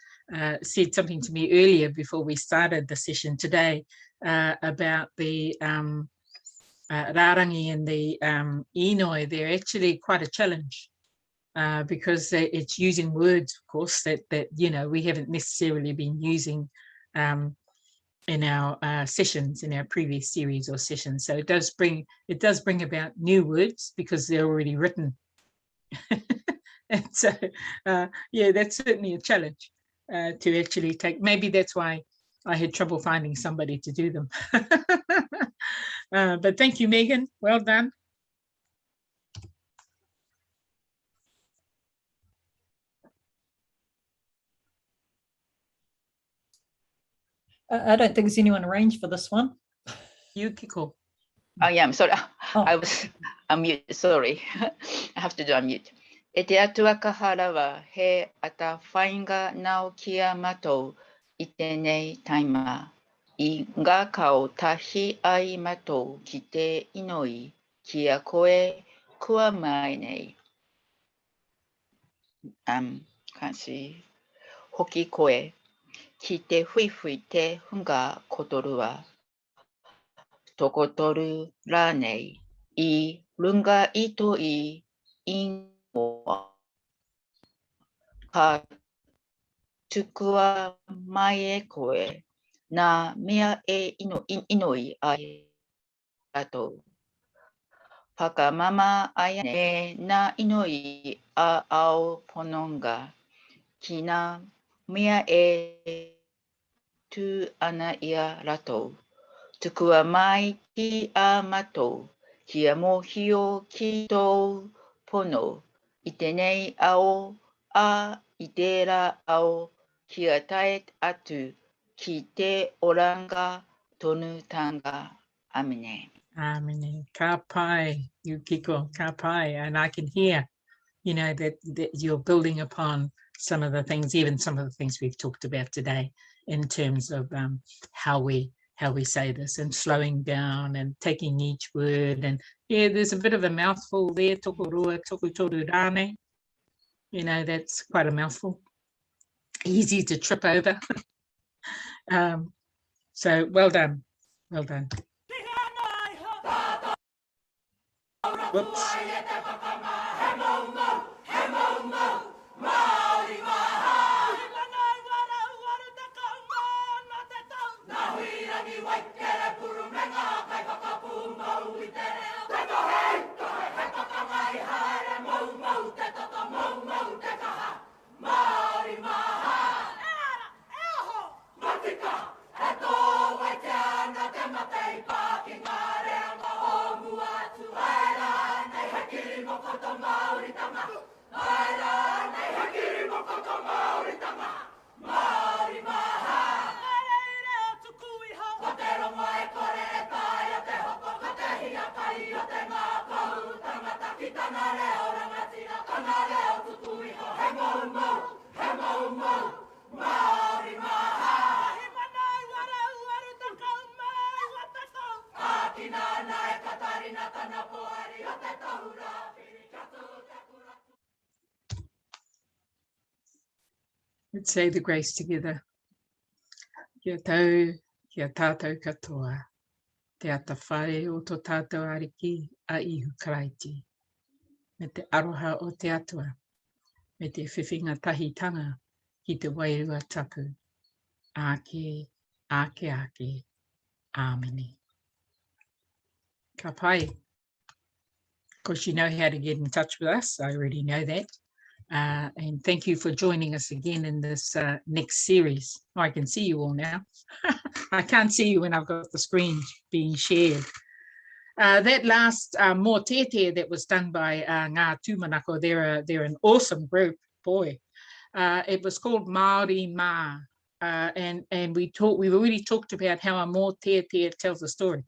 said something to me earlier before we started the session today about the rārangi and the inoi. They're actually quite a challenge because it's using words, of course, that you know we haven't necessarily been using in our sessions, in our previous series or sessions. So it does bring about new words because they're already written. And so, yeah, that's certainly a challenge to actually take. Maybe that's why I had trouble finding somebody to do them. But thank you, Megan. Well done. I don't think there's anyone arranged for this one. You, Kiko. Oh, yeah, I'm sorry. Oh. I was unmute, sorry. I have to do unmute. E te atua ka harawa he ata whainga nao kia matou I tēnei taima. I ngā kau tahi ai matou ki te inoi kia koe kua mai nei. Can't see. Hoki koe, ki te hui te hunga kotorua. Tokotoru rā nei, I runga ito I ingoa. Ka tukua mai e koe, nā mea e inoi ai atou. Pakamama ai e nā inoi a ao pononga, ki nā mea e tu ana ia ratou. Tukua mai ki a matou, kia mohio ki tō pono, I tenei ao a I tērā ao kia tae atu ki te oranga tonutanga. Amine. Amine. Ka pai, Yukiko, ka pai. And I can hear, you know, that you're building upon some of the things, even some of the things we've talked about today in terms of how we say this and slowing down and taking each word. And yeah, there's a bit of a mouthful there, tokorua, tokutoru rane. You know, that's quite a mouthful. Easy to trip over. So well done. Well done. Whoops. Let's say the grace together. Kia tau, kia tātou katoa. Te ata whare o tō tātou ariki a ihu karaiti. Me te aroha o te atua. Me te whiwhinga tahitanga ki te wairua tapu. Ake, ake, ake. Āmini. Ka pai. Of course, you know how to get in touch with us. I already know that. And thank you for joining us again in this next series. Oh, I can see you all now. I can't see you when I've got the screen being shared. That last mō tete that was done by Ngā Tūmanako, they're an awesome group, boy. It was called Māori Mā. And we've already talked about how a mō tete tells a story.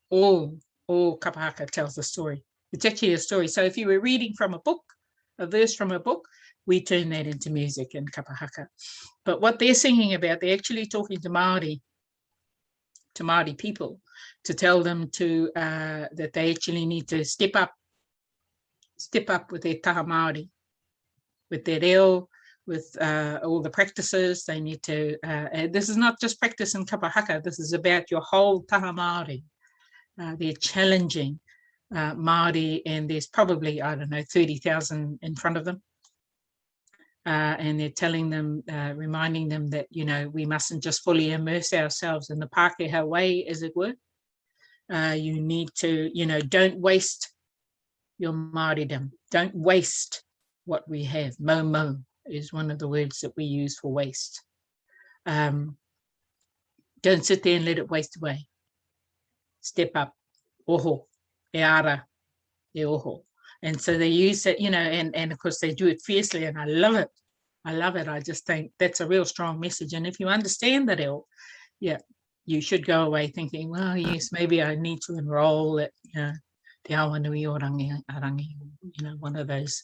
All kapahaka tells a story. It's actually a story. So if you were reading from a book, a verse from a book, we turn that into music in kapahaka. But what they're singing about, they're actually talking to Māori people, to tell them to that they actually need to step up with their Taha Māori, with their reo, with all the practices. They need to, this is not just practice in kapahaka, this is about your whole Taha Māori. They're challenging Māori, and there's probably, I don't know, 30,000 in front of them. And they're telling them, reminding them that, you know, we mustn't just fully immerse ourselves in the Pākehā way, as it were. You need to, you know, don't waste your Māoridom. Don't waste what we have. Mau is one of the words that we use for waste. Don't sit there and let it waste away. Step up. Oho. E ara. E oho. And so they use it, you know, and of course they do it fiercely, and I love it. I love it. I just think that's a real strong message. And if you understand that, yeah, you should go away thinking, well, yes, maybe I need to enroll at, you know, Te Awanui o Arangi, you know, one of those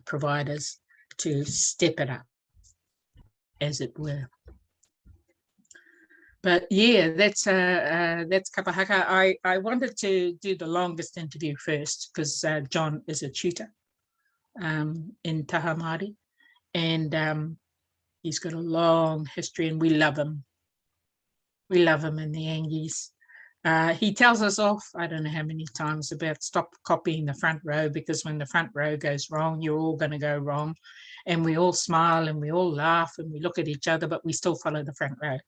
providers to step it up, as it were. But yeah, that's kapahaka. I wanted to do the longest interview first because John is a tutor in Taha Māori, and he's got a long history, and we love him. We love him in the Angies. He tells us off, I don't know how many times, about stop copying the front row, because when the front row goes wrong, you're all going to go wrong. And we all smile and we all laugh and we look at each other, but we still follow the front row.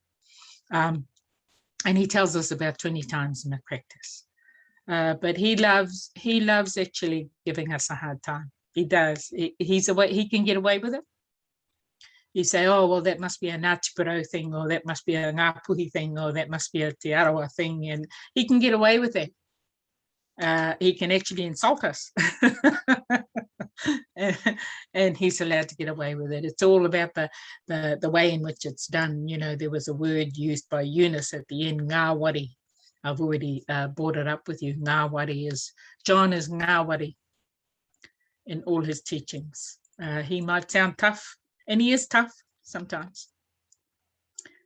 And he tells us about 20 times in the practice. But he loves actually giving us a hard time. He does. He can get away with it. You say, oh, well, that must be a Ngāti Porou thing, or that must be a Ngāpuhi thing, or that must be a Te Arawa thing, and he can get away with it. He can actually insult us. And he's allowed to get away with it. It's all about the way in which it's done. You know, there was a word used by Eunice at the end, ngāwari. I've already brought it up with you. Ngāwari is, John is ngāwari in all his teachings. He might sound tough, and he is tough sometimes,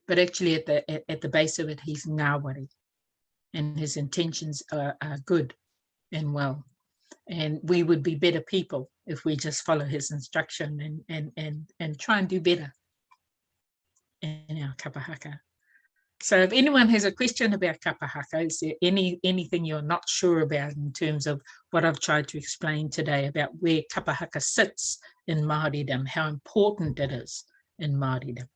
but actually at the base of it, he's ngāwari, and his intentions are good and well. And we would be better people if we just follow his instruction and try and do better in our kapahaka. So if anyone has a question about kapahaka, is there anything you're not sure about in terms of what I've tried to explain today about where kapahaka sits in Māoridom, how important it is in Māoridom?